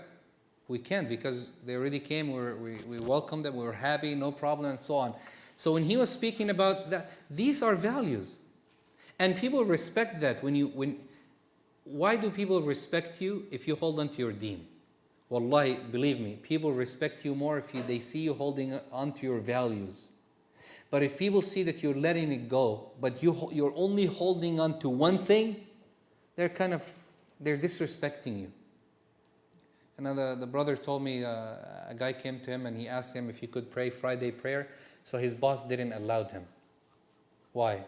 We can't, because they already came, we welcomed them, we were happy, no problem, and so on. So when he was speaking about that, these are values. And people respect that. Why do people respect you if you hold on to your deen? Wallahi, believe me, people respect you more if they see you holding on to your values. But if people see that you're letting it go, but you're only holding on to one thing, they're disrespecting you. And the brother told me a guy came to him and he asked him if he could pray Friday prayer. So his boss didn't allow him. Why?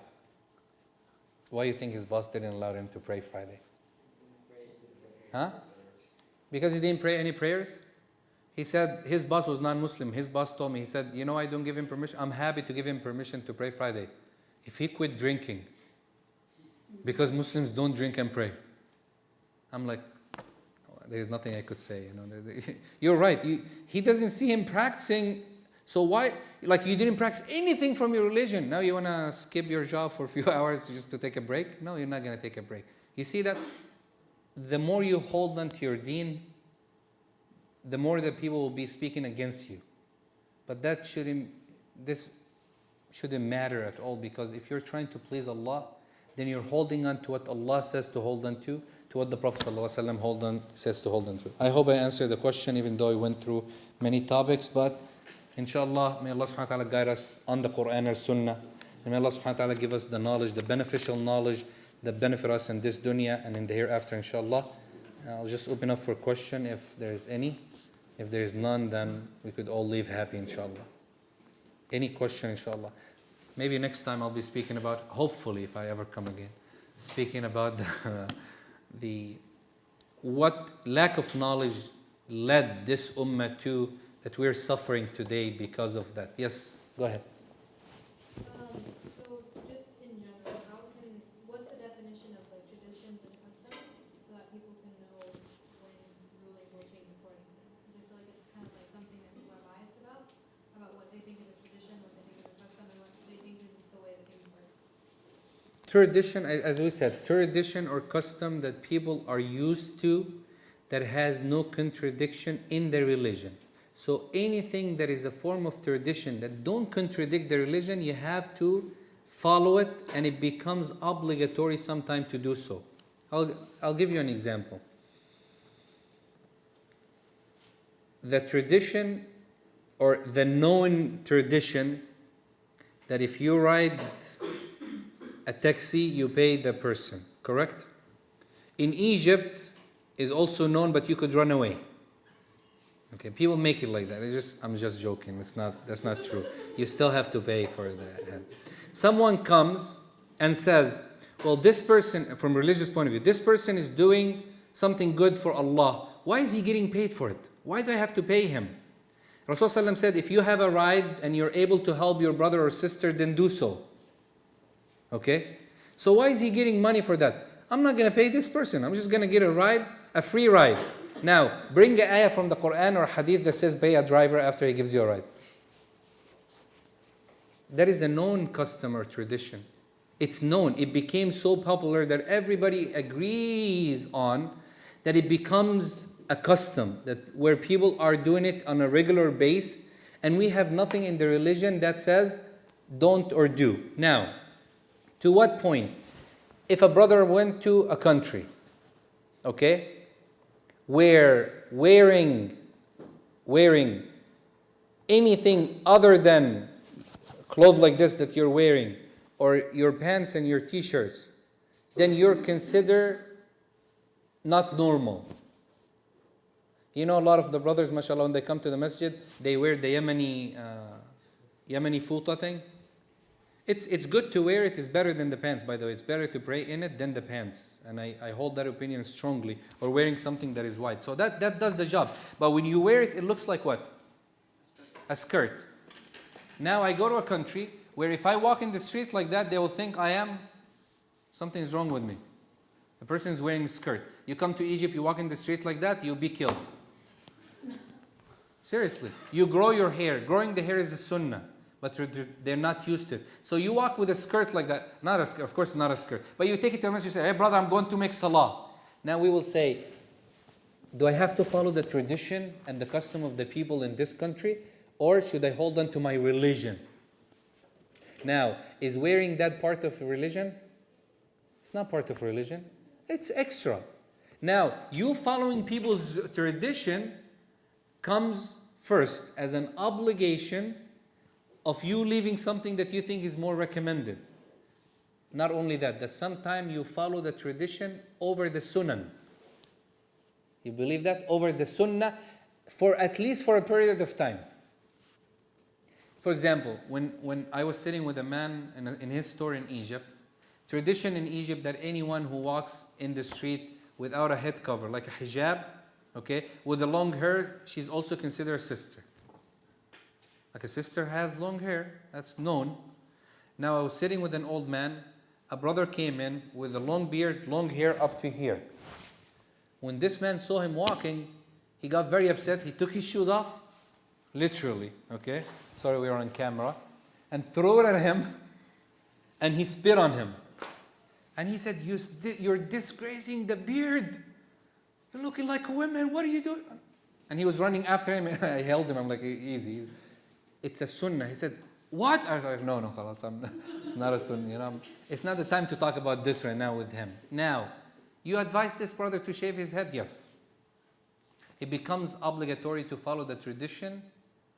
Why do you think his boss didn't allow him to pray Friday? Huh? Because he didn't pray any prayers? He said his boss was non-Muslim. His boss told me, he said, you know, I don't give him permission. I'm happy to give him permission to pray Friday if he quit drinking. Because Muslims don't drink and pray. I'm like, there's nothing I could say. You're right. He doesn't see him practicing. So why? Like you didn't practice anything from your religion. Now you want to skip your job for a few hours just to take a break? No, you're not going to take a break. You see that? The more you hold on to your deen, the more that people will be speaking against you. But this shouldn't matter at all, because if you're trying to please Allah, then you're holding on to what Allah says to hold on to what the Prophet ﷺ says to hold on to. I hope I answered the question, even though I went through many topics, but inshallah, may Allah subhanahu wa ta'ala guide us on the Qur'an or Sunnah, and may Allah subhanahu wa ta'ala give us the knowledge, the beneficial knowledge that benefit us in this dunya and in the hereafter, inshallah. I'll just open up for a question if there is any. If there is none, then we could all leave happy, inshallah. Any question, inshallah. Maybe next time I'll be speaking about, hopefully if I ever come again, speaking about what lack of knowledge led this ummah to, that we're suffering today because of that. Yes, go ahead. So just in general, what's the definition of like traditions and customs so that people can know when ruling will change according to them? Because I feel like it's kind of like something that people are biased about what they think is a tradition, what they think is a custom, and what they think is just the way that things work. Tradition, as we said, tradition or custom that people are used to that has no contradiction in their religion. So anything that is a form of tradition that don't contradict the religion, you have to follow it, and it becomes obligatory sometime to do so. I'll give you an example. The tradition or the known tradition that if you ride a taxi, you pay the person, correct? In Egypt is also known, but you could run away. Okay, people make it like that. I'm just joking. That's not true. You still have to pay for that. Someone comes and says, well, this person, from a religious point of view, this person is doing something good for Allah. Why is he getting paid for it? Why do I have to pay him? Rasulullah said, if you have a ride and you're able to help your brother or sister, then do so. Okay? So why is he getting money for that? I'm not going to pay this person. I'm just going to get a ride, a free ride. Now, bring an ayah from the Qur'an or hadith that says pay a driver after he gives you a ride. That is a known custom or tradition. It's known. It became so popular that everybody agrees on that it becomes a custom, that where people are doing it on a regular basis, and we have nothing in the religion that says don't or do. Now, to what point? If a brother went to a country, okay, where wearing anything other than clothes like this that you're wearing, or your pants and your t-shirts, then you're considered not normal. You know, a lot of the brothers, mashallah, when they come to the masjid, they wear the Yemeni futa thing. It's good to wear it. It's better than the pants, by the way. It's better to pray in it than the pants. And I hold that opinion strongly. Or wearing something that is white. So that does the job. But when you wear it, it looks like what? A skirt. Now I go to a country where if I walk in the street like that, they will think something is wrong with me. The person is wearing a skirt. You come to Egypt, you walk in the street like that, you'll be killed. Seriously. You grow your hair. Growing the hair is a sunnah. But they're not used to it. So you walk with a skirt like that. Not a skirt, of course not a skirt. But you take it to a masjid, you say, hey brother, I'm going to make salah. Now we will say, do I have to follow the tradition and the custom of the people in this country? Or should I hold on to my religion? Now, is wearing that part of religion? It's not part of religion. It's extra. Now, you following people's tradition comes first as an obligation of you leaving something that you think is more recommended. Not only that sometimes you follow the tradition over the sunnah. You believe that over the Sunnah for at least for a period of time. For example, when I was sitting with a man in his store in Egypt, tradition in Egypt that anyone who walks in the street without a head cover, like a hijab, okay, with the long hair, she's also considered a sister. Like a sister has long hair, that's known. Now I was sitting with an old man, a brother came in with a long beard, long hair up to here. When this man saw him walking, he got very upset. He took his shoes off, literally, okay? Sorry, we are on camera. And threw it at him, and he spit on him. And he said, you're disgracing the beard. You're looking like a woman. What are you doing? And he was running after him. I held him. I'm like, easy. It's a sunnah. He said, what? I was like, no, khalas, it's not a sunnah. You know, it's not the time to talk about this right now with him. Now, you advise this brother to shave his head? Yes. It becomes obligatory to follow the tradition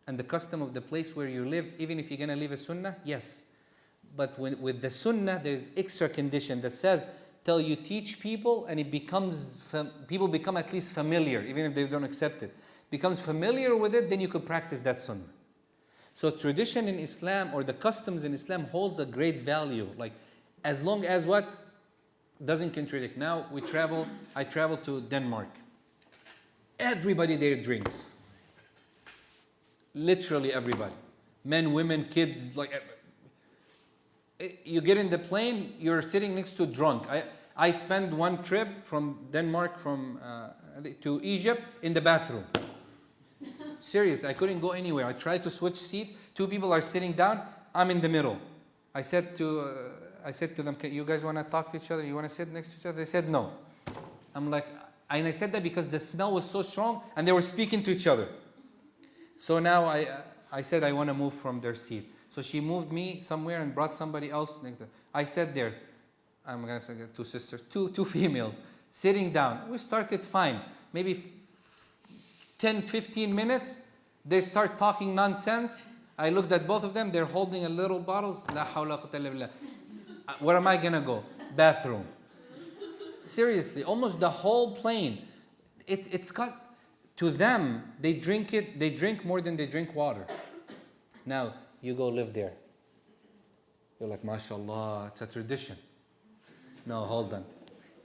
and the custom of the place where you live, even if you're going to leave a sunnah? Yes. But with the sunnah, there's extra condition that says, till you teach people and it becomes, people become at least familiar, even if they don't accept it. Becomes familiar with it, then you could practice that sunnah. So tradition in Islam or the customs in Islam holds a great value. Like as long as what? Doesn't contradict. Now I travel to Denmark. Everybody there drinks. Literally everybody. Men, women, kids, like you get in the plane, you're sitting next to drunk. I spent one trip from Denmark to Egypt in the bathroom. Serious, I couldn't go anywhere. I tried to switch seats. Two people are sitting down. I'm in the middle. I said to them, you guys want to talk to each other? You want to sit next to each other? They said no. I'm like, and I said that because the smell was so strong and they were speaking to each other. So now I said I want to move from their seat. So she moved me somewhere and brought somebody else. I sat there. I'm going to say two sisters, two females, sitting down. We started fine. Maybe 10, 15 minutes, they start talking nonsense. I looked at both of them. They're holding a little bottles. La hawla quwwata illa billah. Where am I going to go? Bathroom. Seriously, almost the whole plane. It's got, to them, they drink more than they drink water. Now, you go live there. You're like, mashallah, it's a tradition. No, hold on.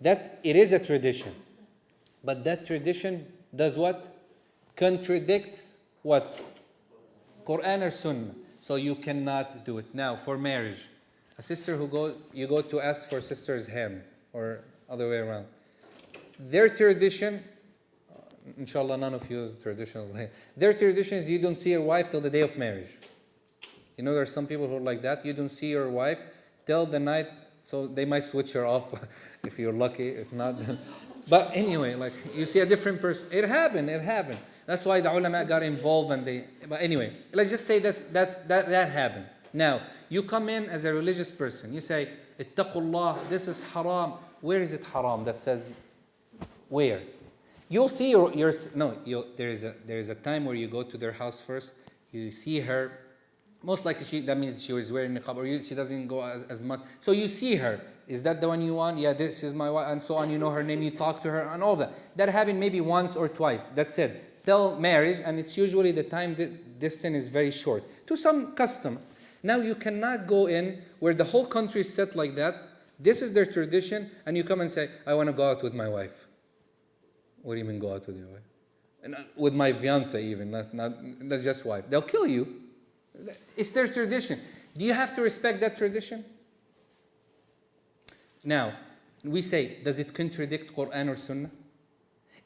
It is a tradition. But that tradition does what? Contradicts what? Qur'an or Sunnah. So you cannot do it. Now, for marriage, a sister you go to ask for sister's hand, or other way around. Their tradition, inshallah, none of you is traditional. Their tradition is you don't see your wife till the day of marriage. You know, there are some people who are like that. You don't see your wife till the night, so they might switch her off if you're lucky. If not, but anyway, like you see a different person. It happened. That's why the ulama got involved but anyway, let's just say that happened. Now, you come in as a religious person. You say, ittaqullah, this is haram. Where is it haram? That says, where? You'll see there is a time where you go to their house first. You see her. Most likely that means she was wearing niqab, or she doesn't go as much. So you see her. Is that the one you want? Yeah, this is my wife, and so on. You know her name, you talk to her, and all that. That happened maybe once or twice. That's it. Till marriage, and it's usually the time distance is very short. To some custom. Now you cannot go in where the whole country is set like that. This is their tradition, and you come and say, I want to go out with my wife. What do you mean go out with your wife? And with my fiancé even, not just wife. They'll kill you. It's their tradition. Do you have to respect that tradition? Now, we say, does it contradict Qur'an or Sunnah?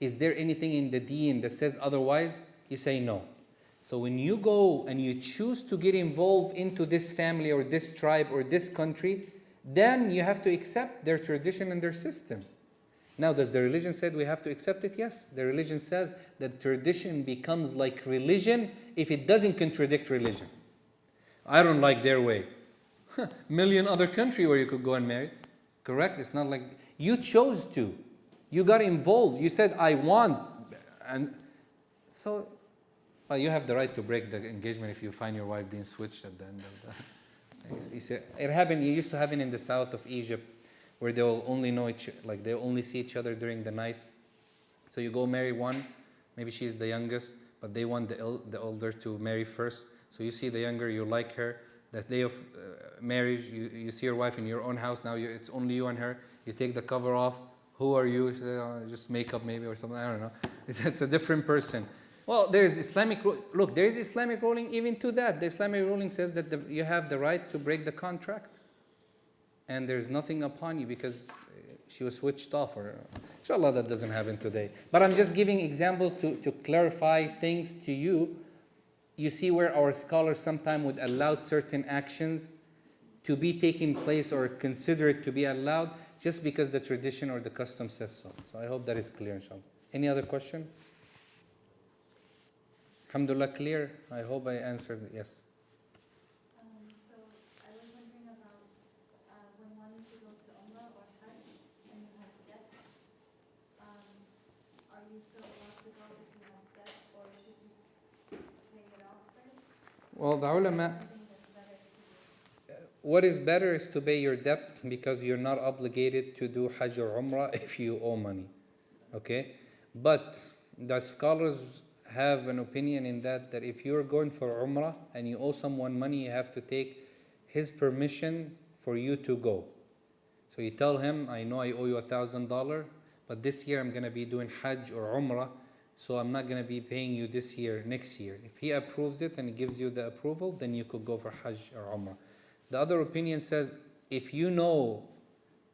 Is there anything in the deen that says otherwise? You say no. So when you go and you choose to get involved into this family or this tribe or this country, then you have to accept their tradition and their system. Now, does the religion say we have to accept it? Yes. The religion says that tradition becomes like religion if it doesn't contradict religion. I don't like their way. Million other country where you could go and marry. Correct? It's not like you chose to. You got involved. You said, I want. And so, well, you have the right to break the engagement if you find your wife being switched at the end of the... It used to happen in the south of Egypt, where they will only know they only see each other during the night. So you go marry one, maybe she's the youngest, but they want the older to marry first. So you see the younger, you like her. That day of marriage, you see your wife in your own house. Now it's only you and her. You take the cover off. Who are you? Say, "Oh, just makeup maybe or something." I don't know. It's a different person. Well, there is Islamic look. There is Islamic ruling even to that. The Islamic ruling says that you have the right to break the contract, and there's nothing upon you because she was switched off. Or inshallah that doesn't happen today. But I'm just giving example to clarify things to you. You see where our scholars sometimes would allow certain actions to be taking place or consider it to be allowed just because the tradition or the custom says so. So I hope that is clear, inshallah. Any other question? Alhamdulillah, clear? I hope I answered it. Yes. So I was wondering about when one needs to go to Umrah or Hajj and you have debt, are you still allowed to go if you have debt, or should you pay it off first? Well, the ulama, what is better is to pay your debt because you're not obligated to do Hajj or Umrah if you owe money. Okay? But the scholars have an opinion in that if you're going for Umrah and you owe someone money, you have to take his permission for you to go. So you tell him, I know I owe you $1,000, but this year I'm going to be doing Hajj or Umrah, so I'm not going to be paying you this year, next year. If he approves it and gives you the approval, then you could go for Hajj or Umrah. The other opinion says, if you know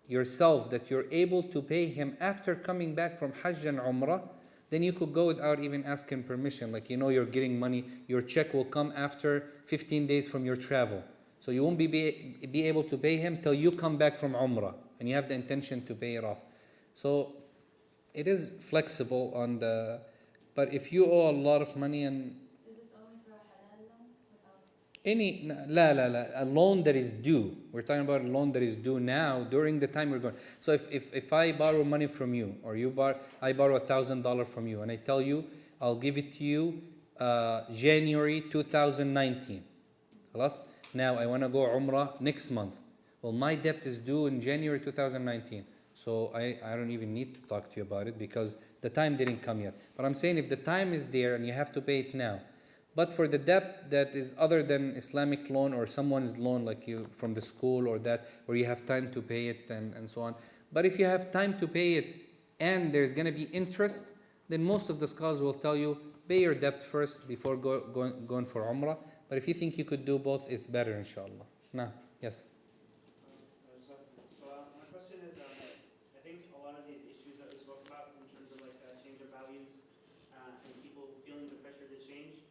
yourself that you're able to pay him after coming back from Hajj and Umrah, then you could go without even asking permission. Like, you know, you're getting money, your check will come after 15 days from your travel. So you won't be able to pay him till you come back from Umrah and you have the intention to pay it off. So it is flexible on the, but if you owe a lot of money and Is this only for a halal loan without? a loan that is due. We're talking about a loan that is due now during the time we're going. So if I borrow money from you, or I borrow $1,000 from you, and I tell you I'll give it to you January 2019. خلاص? Now I want to go Umrah next month. Well, my debt is due in January 2019. So I don't even need to talk to you about it because the time didn't come yet. But I'm saying if the time is there and you have to pay it now. But for the debt that is other than Islamic loan or someone's loan like you from the school or that, where you have time to pay it and so on. But if you have time to pay it and there's going to be interest, then most of the scholars will tell you, pay your debt first before going for Umrah. But if you think you could do both, it's better, inshallah. Nah, yes. My question is, I think a lot of these issues that we spoke about in terms of like change of values and people feeling the pressure to change,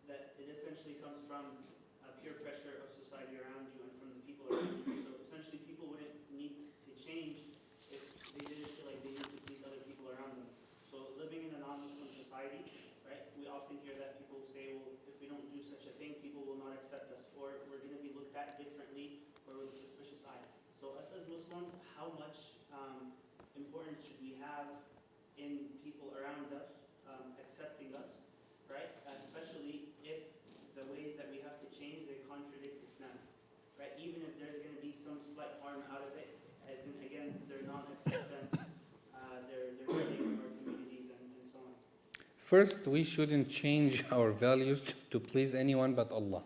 that it essentially comes from peer pressure of society around you and from the people around you. So essentially people wouldn't need to change if they didn't feel like they need to please other people around them. So living in a non-Muslim society, right, we often hear that people say, well, if we don't do such a thing, people will not accept us, or we're going to be looked at differently, or with a suspicious eye. So us as Muslims, how much importance should we have in people around us accepting us, right? Especially if the ways that we have to change, they contradict Islam, right? Even if there's going to be some slight harm out of it, as in, again, their non-acceptance, their hurting our communities and so on. First, we shouldn't change our values to please anyone but Allah.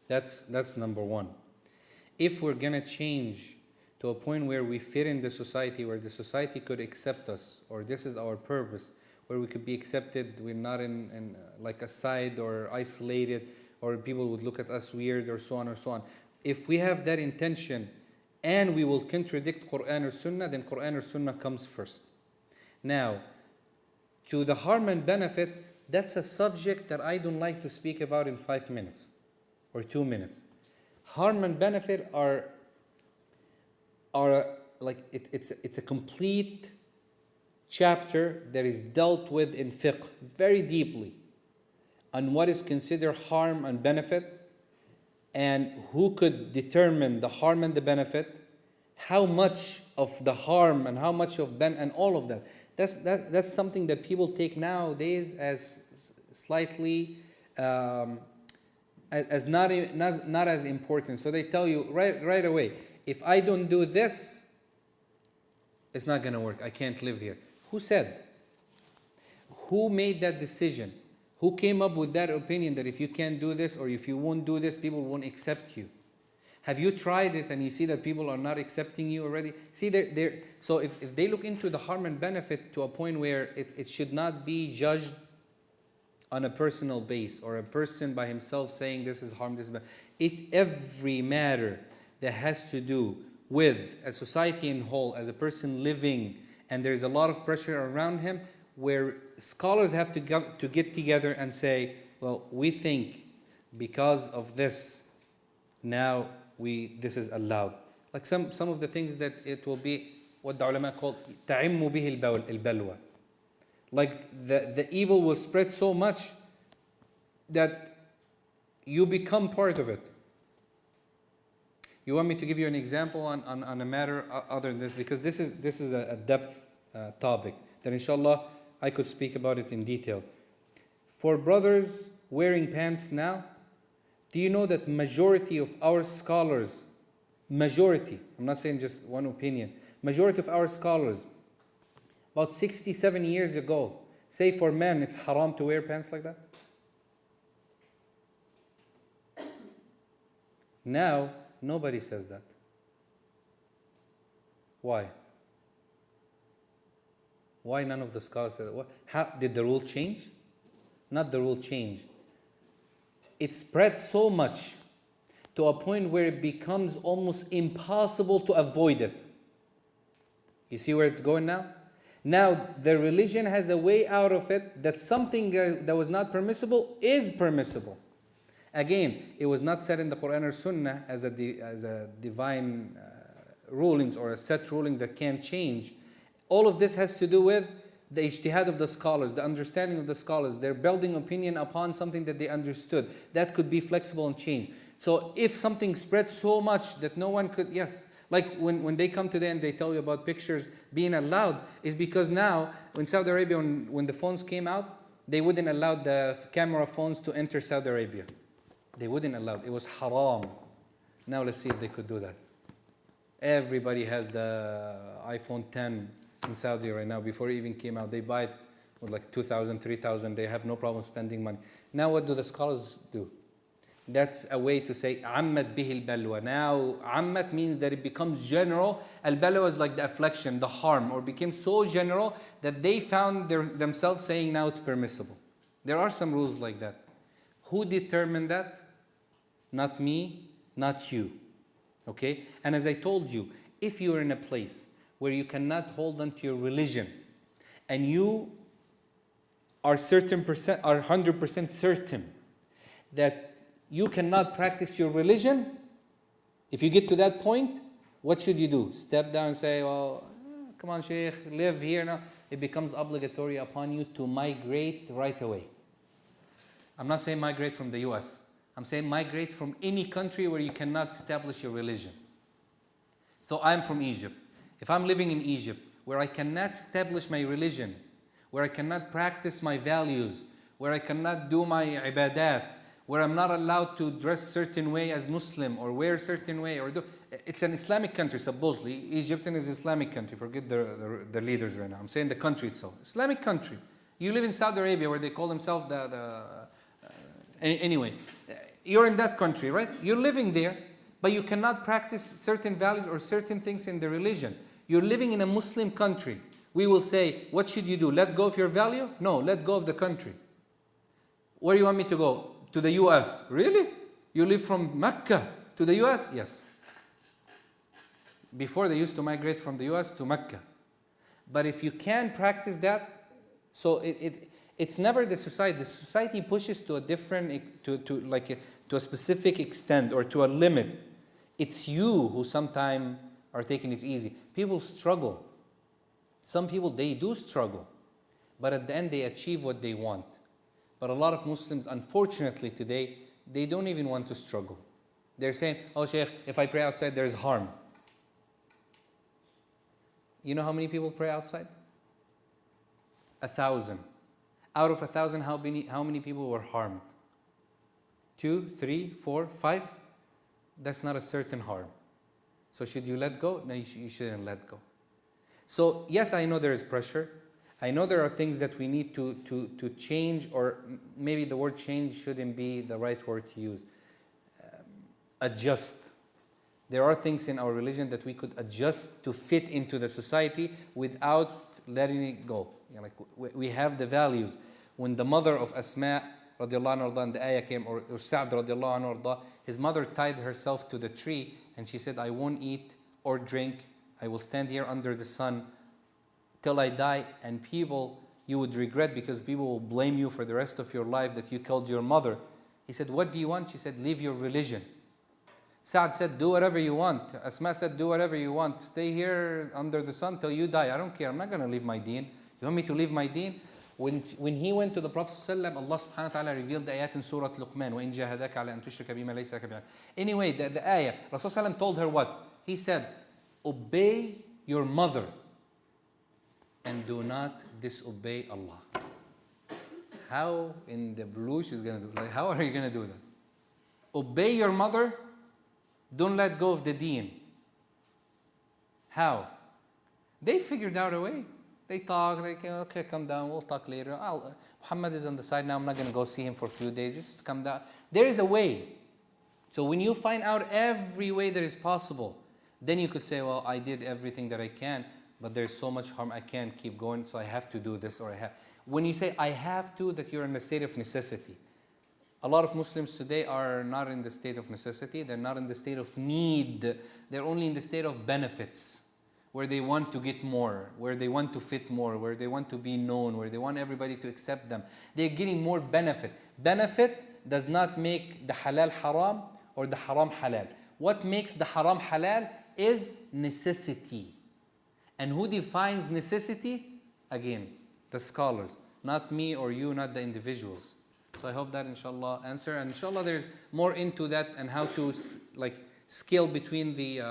That's number one. If we're going to change to a point where we fit in the society, where the society could accept us, or this is our purpose, where we could be accepted, we're not in like a side or isolated, or people would look at us weird or so on or so on. If we have that intention and we will contradict Qur'an or Sunnah, then Qur'an or Sunnah comes first. Now, to the harm and benefit, that's a subject that I don't like to speak about in 5 minutes or 2 minutes. Harm and benefit are like it's a complete chapter that is dealt with in fiqh very deeply on what is considered harm and benefit, and who could determine the harm and the benefit, how much of the harm and how much of and all of that. That's something that people take nowadays as slightly as not as important. So they tell you right away, if I don't do this, it's not going to work. I can't live here. Who said? Who made that decision? Who came up with that opinion that if you can't do this or if you won't do this, people won't accept you? Have you tried it and you see that people are not accepting you already? See, so if they look into the harm and benefit to a point where it should not be judged on a personal base or a person by himself saying this is harm, this is bad. Every matter that has to do with a society in whole, as a person living, and there's a lot of pressure around him, where scholars have to get together and say, well, we think because of this, now this is allowed. Like some of the things that it will be what the ulama call تعم به البلوى. Like the evil will spread so much that you become part of it. You want me to give you an example on a matter other than this? Because this is a depth topic that inshallah I could speak about it in detail. For brothers wearing pants now, do you know that majority of our scholars, majority, I'm not saying just one opinion, majority of our scholars, about 67 years ago, say for men it's haram to wear pants like that? Now, nobody says that. Why? Why none of the scholars said that? How did the rule change? Not the rule change. It spread so much to a point where it becomes almost impossible to avoid it. You see where it's going now? Now, the religion has a way out of it that something that was not permissible is permissible. Again, it was not said in the Qur'an or Sunnah as a divine rulings or a set ruling that can't change. All of this has to do with the ijtihad of the scholars, the understanding of the scholars. They're building opinion upon something that they understood. That could be flexible and change. So if something spreads so much that no one could, yes. Like when they come today and they tell you about pictures being allowed, is because now in Saudi Arabia, when the phones came out, they wouldn't allow the camera phones to enter Saudi Arabia. They wouldn't allow it. It was haram. Now let's see if they could do that. Everybody has the iPhone 10 in Saudi right now. Before it even came out, they buy it with like 2,000, 3,000. They have no problem spending money. Now what do the scholars do? That's a way to say ammat bihi al-balwa. Now ammat means that it becomes general. Al-balwa is like the affliction, the harm, or became so general that they found themselves saying now it's permissible. There are some rules like that. Who determined that? Not me, not you. Okay? And as I told you, if you're in a place where you cannot hold on to your religion and you are 100% certain that you cannot practice your religion, if you get to that point, what should you do? Step down and say, well, come on, Shaykh, live here now. It becomes obligatory upon you to migrate right away. I'm not saying migrate from the US. I'm saying migrate from any country where you cannot establish your religion. So I'm from Egypt. If I'm living in Egypt, where I cannot establish my religion, where I cannot practice my values, where I cannot do my ibadat, where I'm not allowed to dress certain way as Muslim or wear certain way or do, it's an Islamic country supposedly. Egypt is an Islamic country. Forget the leaders right now. I'm saying the country itself. Islamic country. You live in Saudi Arabia where they call themselves anyway, you're in that country, right? You're living there, but you cannot practice certain values or certain things in the religion. You're living in a Muslim country. We will say, what should you do? Let go of your value? No, let go of the country. Where do you want me to go? To the US. Really? You live from Mecca to the US? Yes. Before they used to migrate from the US to Mecca. But if you can practice that, so it's never the society. The society pushes to a different, to a specific extent or to a limit. It's you who sometimes are taking it easy. People struggle. Some people, they do struggle. But at the end, they achieve what they want. But a lot of Muslims, unfortunately today, they don't even want to struggle. They're saying, oh Shaykh, if I pray outside, there's harm. You know how many people pray outside? 1,000. Out of 1,000, how many people were harmed? 2, 3, 4, 5? That's not a certain harm. So should you let go? No, you shouldn't let go. So yes, I know there is pressure. I know there are things that we need to change, or maybe the word change shouldn't be the right word to use. Adjust. There are things in our religion that we could adjust to fit into the society without letting it go. Like we have the values. When the mother of Asma radiallahu anha, and the ayah came, or Sa'd radiallahu anhu, his mother tied herself to the tree and she said, I won't eat or drink. I will stand here under the sun till I die, and people, you would regret because people will blame you for the rest of your life that you killed your mother. He said, what do you want? She said, leave your religion. Sa'd said, do whatever you want. Asma said, do whatever you want. Stay here under the sun till you die. I don't care. I'm not going to leave my deen. You want me to leave my deen? When he went to the Prophet ﷺ, Allah subhanahu wa ta'ala revealed the ayat in Surah Luqman, وَإِن جَاهَدَاكَ عَلَى أَن تُشْرِكَ بِمَا لَيْسَ لَكَ بِعِلْمٍ. Anyway, the ayah, Rasul ﷺ told her what? He said, obey your mother and do not disobey Allah. How in the blue she's going to do that? How are you going to do that? Obey your mother, don't let go of the deen. How? They figured out a way. They talk, they can, okay, come down, we'll talk later. Muhammad is on the side now, I'm not going to go see him for a few days, just come down. There is a way. So when you find out every way that is possible, then you could say, well, I did everything that I can, but there's so much harm, I can't keep going, so I have to do this, or I have. When you say, I have to, that you're in a state of necessity. A lot of Muslims today are not in the state of necessity, they're not in the state of need, they're only in the state of benefits, where they want to get more, where they want to fit more, where they want to be known, where they want everybody to accept them. They're getting more benefit. Benefit does not make the halal haram or the haram halal. What makes the haram halal is necessity. And who defines necessity? Again, the scholars. Not me or you, not the individuals. So I hope that inshallah answer. And inshallah there's more into that and how to scale between the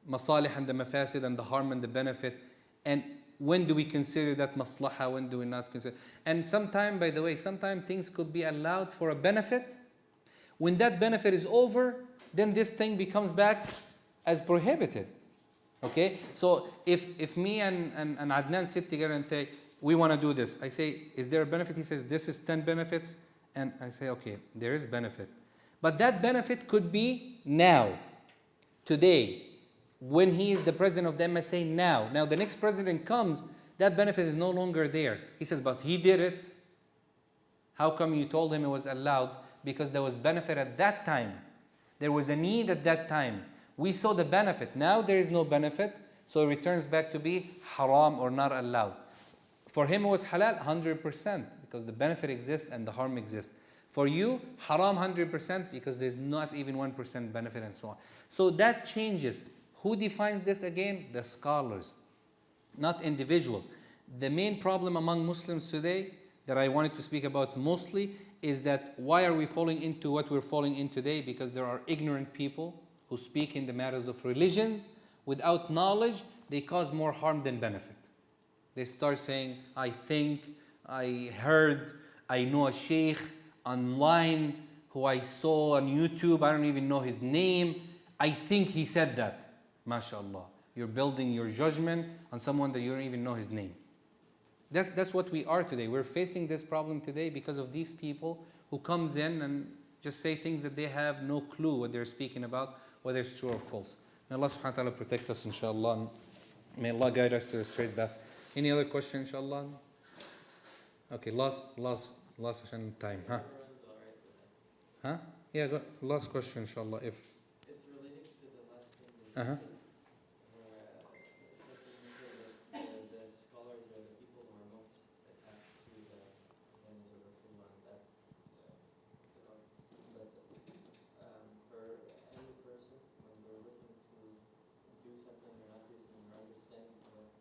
masalih and the mafasid and the harm and the benefit. And when do we consider that maslaha, when do we not consider? And sometimes, by the way, sometimes things could be allowed for a benefit. When that benefit is over, then this thing becomes back as prohibited. Okay? So if me and Adnan sit together and say, we want to do this. I say, is there a benefit? He says, this is 10 benefits. And I say, okay, there is benefit. But that benefit could be now, today, when he is the president of the MSA now. Now the next president comes, that benefit is no longer there. He says, but he did it. How come you told him it was allowed? Because there was benefit at that time. There was a need at that time. We saw the benefit. Now there is no benefit, so it returns back to be haram or not allowed. For him it was halal 100% because the benefit exists and the harm exists. For you, haram 100% because there's not even 1% benefit and so on. So that changes. Who defines this again? The scholars, not individuals. The main problem among Muslims today that I wanted to speak about mostly is that why are we falling into what we're falling in today? Because there are ignorant people who speak in the matters of religion without knowledge. They cause more harm than benefit. They start saying, I think, I heard, I know a sheikh online who I saw on YouTube, I don't even know his name. I think he said that. MashaAllah. You're building your judgment on someone that you don't even know his name. That's what we are today. We're facing this problem today because of these people who comes in and just say things that they have no clue what they're speaking about, whether it's true or false. May Allah subhanahu wa ta'ala protect us, inshallah. May Allah guide us to the straight path. Any other question, inshallah? Okay, last question time, huh? Huh? Yeah, go, last question, inshallah. If it's related to the last thing. The scholars or the people who are most attached to the hands of Rasulullah and that for any person when they're looking to do something or not do something or understand where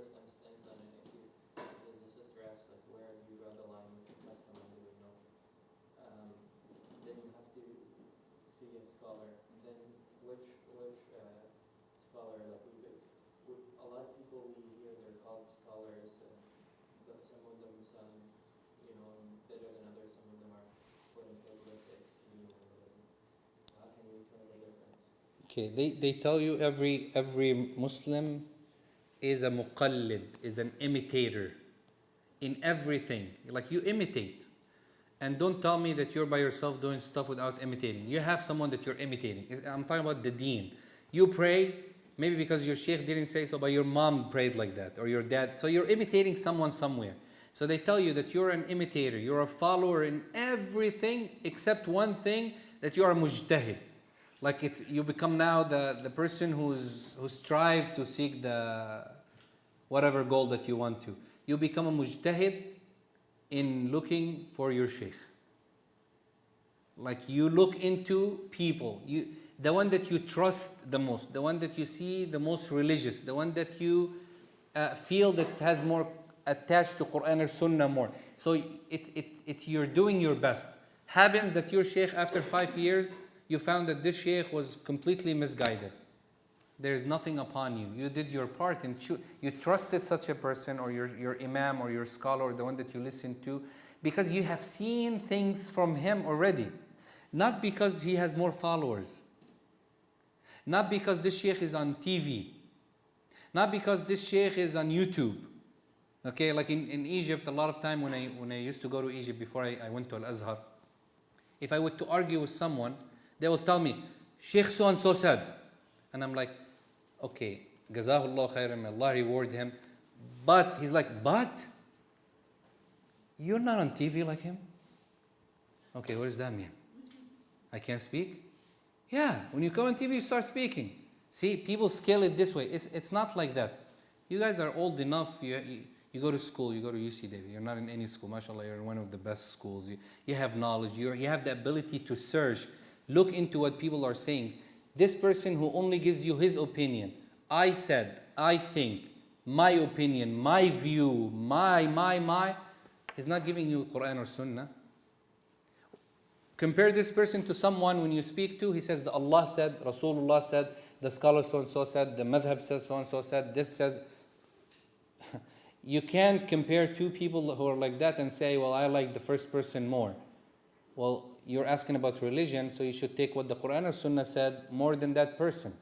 Islam stands on an issue, because the sister asked like where do you draw the line with the custom and there was no then you have to see a scholar. Then which scholar, like a lot of people we hear they're called scholars, but some of them sound, better than others. Some of them are quote unquote less extreme or whatever. How can we tell the difference? okay, they tell you every Muslim is a muqallid, is an imitator in everything. Like you imitate. And don't tell me that you're by yourself doing stuff without imitating. You have someone that you're imitating. I'm talking about the deen. You pray, maybe because your sheikh didn't say so, but your mom prayed like that, or your dad. So you're imitating someone somewhere. So they tell you that you're an imitator, you're a follower in everything except one thing, that you are a mujtahid. Like you become now the person who's strive to seek the whatever goal that you want to. You become a mujtahid in looking for your sheikh. Like you look into people, the one that you trust the most, the one that you see the most religious, the one that you feel that has more attached to Qur'an or Sunnah more. So you're doing your best. Happens that your sheikh, after 5 years, you found that this sheikh was completely misguided. There is nothing upon you. You did your part and you trusted such a person, or your imam or your scholar, or the one that you listen to, because you have seen things from him already. Not because he has more followers. Not because this sheikh is on TV. Not because this sheikh is on YouTube. Okay, like in Egypt, a lot of time when I used to go to Egypt before I went to Al-Azhar, if I were to argue with someone, they will tell me, Sheikh so-and-so said. And I'm like, okay, Jazahullah khairan, may Allah reward him. But, he's like, but? You're not on TV like him? Okay, what does that mean? I can't speak? Yeah, when you come on TV, you start speaking. See, people scale it this way. It's not like that. You guys are old enough, you go to school, you go to UC Davis. You're not in any school, mashallah, you're in one of the best schools. You have knowledge, you have the ability to search, look into what people are saying. This person who only gives you his opinion, I said, I think, my opinion, my view, my, is not giving you Qur'an or Sunnah. Compare this person to someone when you speak to, he says that Allah said, Rasulullah said, the scholar so-and-so said, the madhab said, so-and-so said, this said. You can't compare two people who are like that and say, well, I like the first person more. Well, you're asking about religion, so you should take what the Qur'an or Sunnah said more than that person.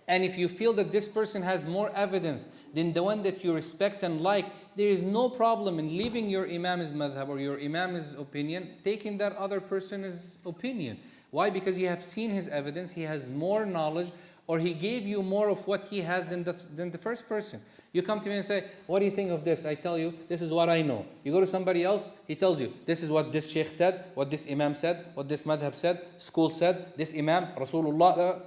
And if you feel that this person has more evidence than the one that you respect and like, there is no problem in leaving your imam's madhab or your imam's opinion, taking that other person's opinion. Why? Because you have seen his evidence, he has more knowledge, or he gave you more of what he has than the first person. You come to me and say, what do you think of this? I tell you, this is what I know. You go to somebody else, he tells you, this is what this sheikh said, what this imam said, what this madhab said, school said, this imam, Rasulullah.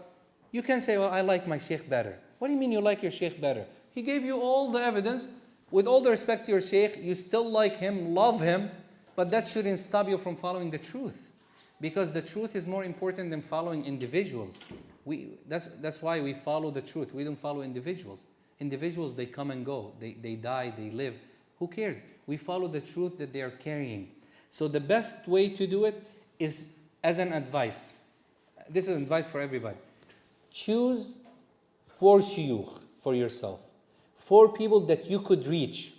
You can say, well, I like my sheikh better. What do you mean you like your sheikh better? He gave you all the evidence. With all the respect to your sheikh, you still like him, love him, but that shouldn't stop you from following the truth. Because the truth is more important than following individuals. That's why we follow the truth. We don't follow individuals. Individuals, they come and go. They die, they live. Who cares? We follow the truth that they are carrying. So the best way to do it is as an advice. This is advice for everybody. Choose 4 shuyukh for yourself. 4 people that you could reach.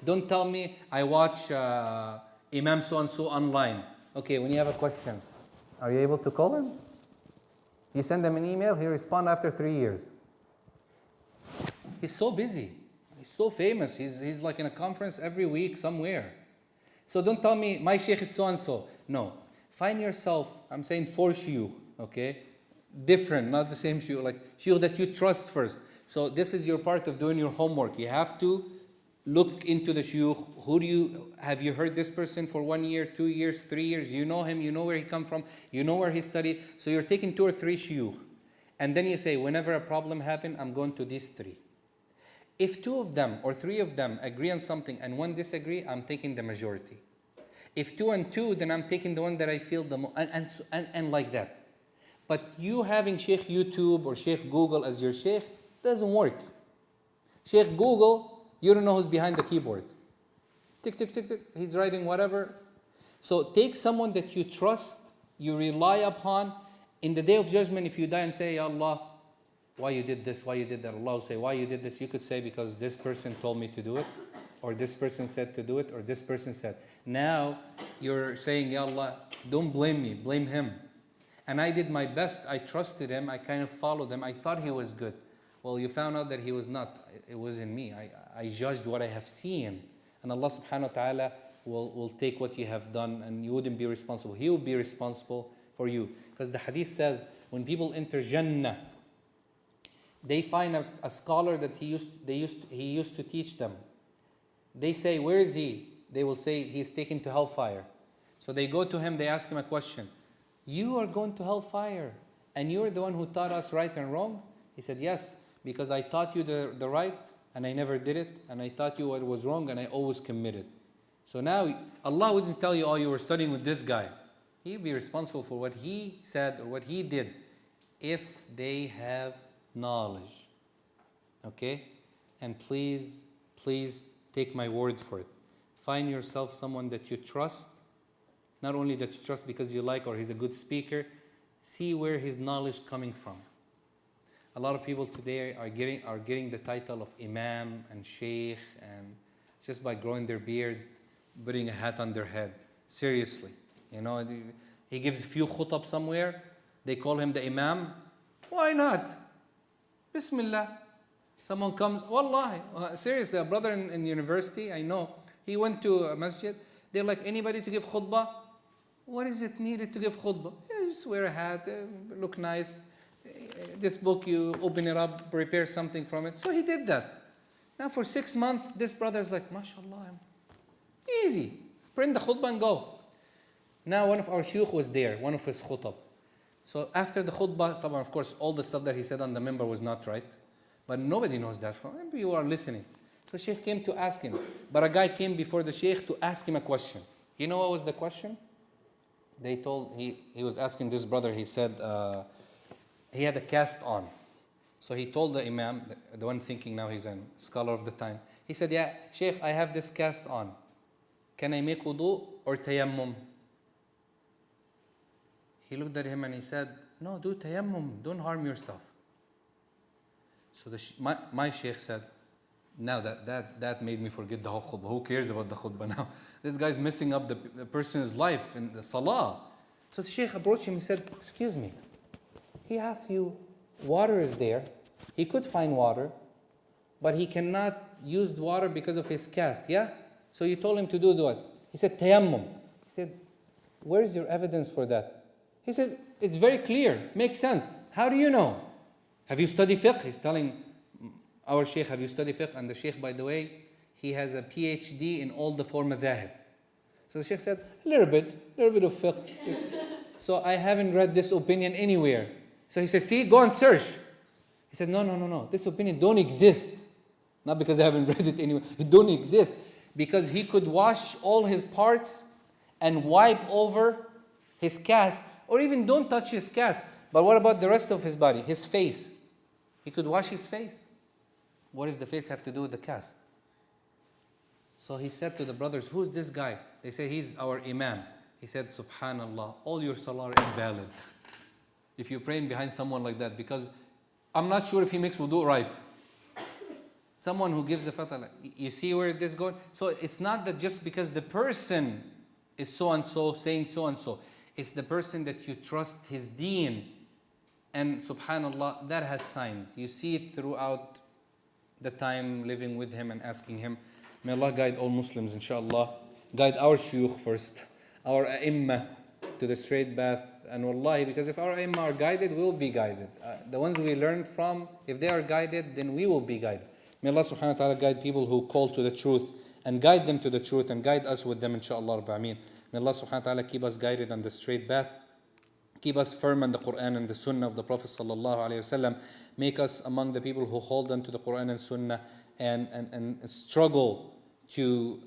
Don't tell me, I watch Imam so-and-so online. Okay, when you have a question, are you able to call him? You send him an email, he responds after 3 years. He's so busy. He's so famous. He's like in a conference every week somewhere. So don't tell me, my sheikh is so-and-so. No. Find yourself, I'm saying 4 shuyukh, okay? Different, not the same shuyukh, like shuyukh that you trust first. So this is your part of doing your homework. You have to look into the shuyukh. Have you heard this person for 1 year, 2 years, 3 years? You know him, you know where he come from, you know where he studied. So you're taking 2 or 3 shuyukh. And then you say, whenever a problem happens, I'm going to these 3. If 2 of them or 3 of them agree on something and 1 disagree, I'm taking the majority. If 2 and 2, then I'm taking the one that I feel the most, and like that. But you having Sheikh YouTube or Sheikh Google as your Sheikh doesn't work. Sheikh Google, you don't know who's behind the keyboard. Tick, tick, tick, tick, he's writing whatever. So take someone that you trust, you rely upon. In the day of judgment, if you die and say, Ya Allah, why you did this, why you did that? Allah will say, why you did this? You could say, because this person told me to do it, or this person said to do it, or this person said. Now, you're saying, Ya Allah, don't blame me, blame him. And I did my best, I trusted him, I kind of followed him, I thought he was good. Well, you found out that he was not. It was in me. I judged what I have seen. And Allah subhanahu wa ta'ala will take what you have done and you wouldn't be responsible. He will be responsible for you. Because the hadith says, when people enter Jannah, they find a scholar that he used to teach them. They say, where is he? They will say, he is taken to hellfire. So they go to him, they ask him a question. You are going to hellfire, and you are the one who taught us right and wrong? He said, yes, because I taught you the right, and I never did it, and I taught you what was wrong, and I always committed. So now, Allah wouldn't tell you, oh, you were studying with this guy. He'd be responsible for what he said or what he did, if they have knowledge. Okay? And please take my word for it. Find yourself someone that you trust. Not only that you trust because you like or he's a good speaker. See where his knowledge coming from. A lot of people today are getting the title of Imam and Shaykh, and just by growing their beard, putting a hat on their head. Seriously. You know, he gives a few khutab somewhere. They call him the Imam. Why not? Bismillah. Someone comes, wallahi, seriously, a brother in university, I know, he went to a masjid. They're like, anybody to give khutbah? What is it needed to give khutbah? Yeah, just wear a hat, look nice. This book, you open it up, prepare something from it. So he did that. Now for 6 months, this brother is like, mashallah, easy. Print the khutbah and go. Now one of our shuyukh was there, one of his khutab. So after the khutbah, of course, all the stuff that he said on the minbar was not right. But nobody knows that from him. You are listening. So Shaykh came to ask him. But a guy came before the Shaykh to ask him a question. You know what was the question? They told, he was asking this brother, he said, he had a cast on. So he told the Imam, the one thinking now he's a scholar of the time, he said, yeah, Shaykh, I have this cast on. Can I make wudu or tayammum? He looked at him and he said, no, do tayammum, don't harm yourself. So my Shaykh said, now that made me forget the whole khutbah. Who cares about the khutbah now? This guy's messing up the person's life in the salah. So the Shaykh approached him, he said, excuse me. He asked you, water is there. He could find water, but he cannot use the water because of his caste, yeah? So you told him to do what? He said, tayammum. He said, where is your evidence for that? He said, it's very clear, makes sense. How do you know? Have you studied fiqh? He's telling our Shaykh, have you studied fiqh? And the Shaykh, by the way, he has a PhD in all the four madhahib. So the Shaykh said, a little bit of fiqh. So I haven't read this opinion anywhere. So he said, see, go and search. He said, no. This opinion don't exist. Not because I haven't read it anywhere. It don't exist. Because he could wash all his parts and wipe over his caste, or even don't touch his caste. But what about the rest of his body? His face. He could wash his face. What does the face have to do with the caste? So he said to the brothers, who's this guy? They said, he's our Imam. He said, subhanallah, all your salah are invalid if you're praying behind someone like that, because I'm not sure if he makes wudu right. Someone who gives the fatwa, you see where this is going? So it's not that just because the person is so and so, saying so and so. It's the person that you trust his deen. And subhanallah, that has signs. You see it throughout the time living with him and asking him. May Allah guide all Muslims, inshallah. Guide our shuyukh first, our a'imma to the straight path. And wallahi, because if our a'imma are guided, we'll be guided. The ones we learn from, if they are guided, then we will be guided. May Allah subhanahu wa ta'ala guide people who call to the truth and guide them to the truth and guide us with them, inshallah. May Allah subhanahu wa ta'ala keep us guided on the straight path. Keep us firm on the Qur'an and the Sunnah of the Prophet sallallahu alaihi wasallam. Make us among the people who hold on to the Qur'an and Sunnah and struggle to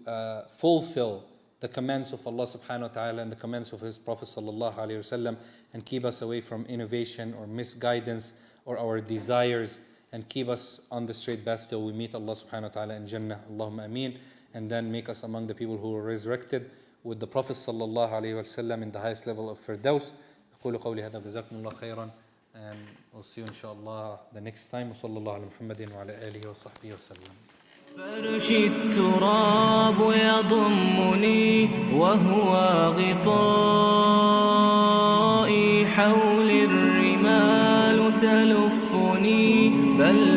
fulfill the commands of Allah subhanahu wa ta'ala and the commands of His Prophet sallallahu alaihi wasallam, and keep us away from innovation or misguidance or our desires, and keep us on the straight path till we meet Allah subhanahu wa ta'ala in Jannah. Allahumma ameen. And then make us among the people who were resurrected with the Prophet sallallahu alaihi wasallam in the highest level of Firdaus. أقول قولي هذا وجزاكم الله خيرا, and we'll see you inshallah the next time. وصلى الله على محمد وعلى آله وصحبه وسلم. فرش التراب يضمني وهو غطائي، حولي الرمال تلفني بل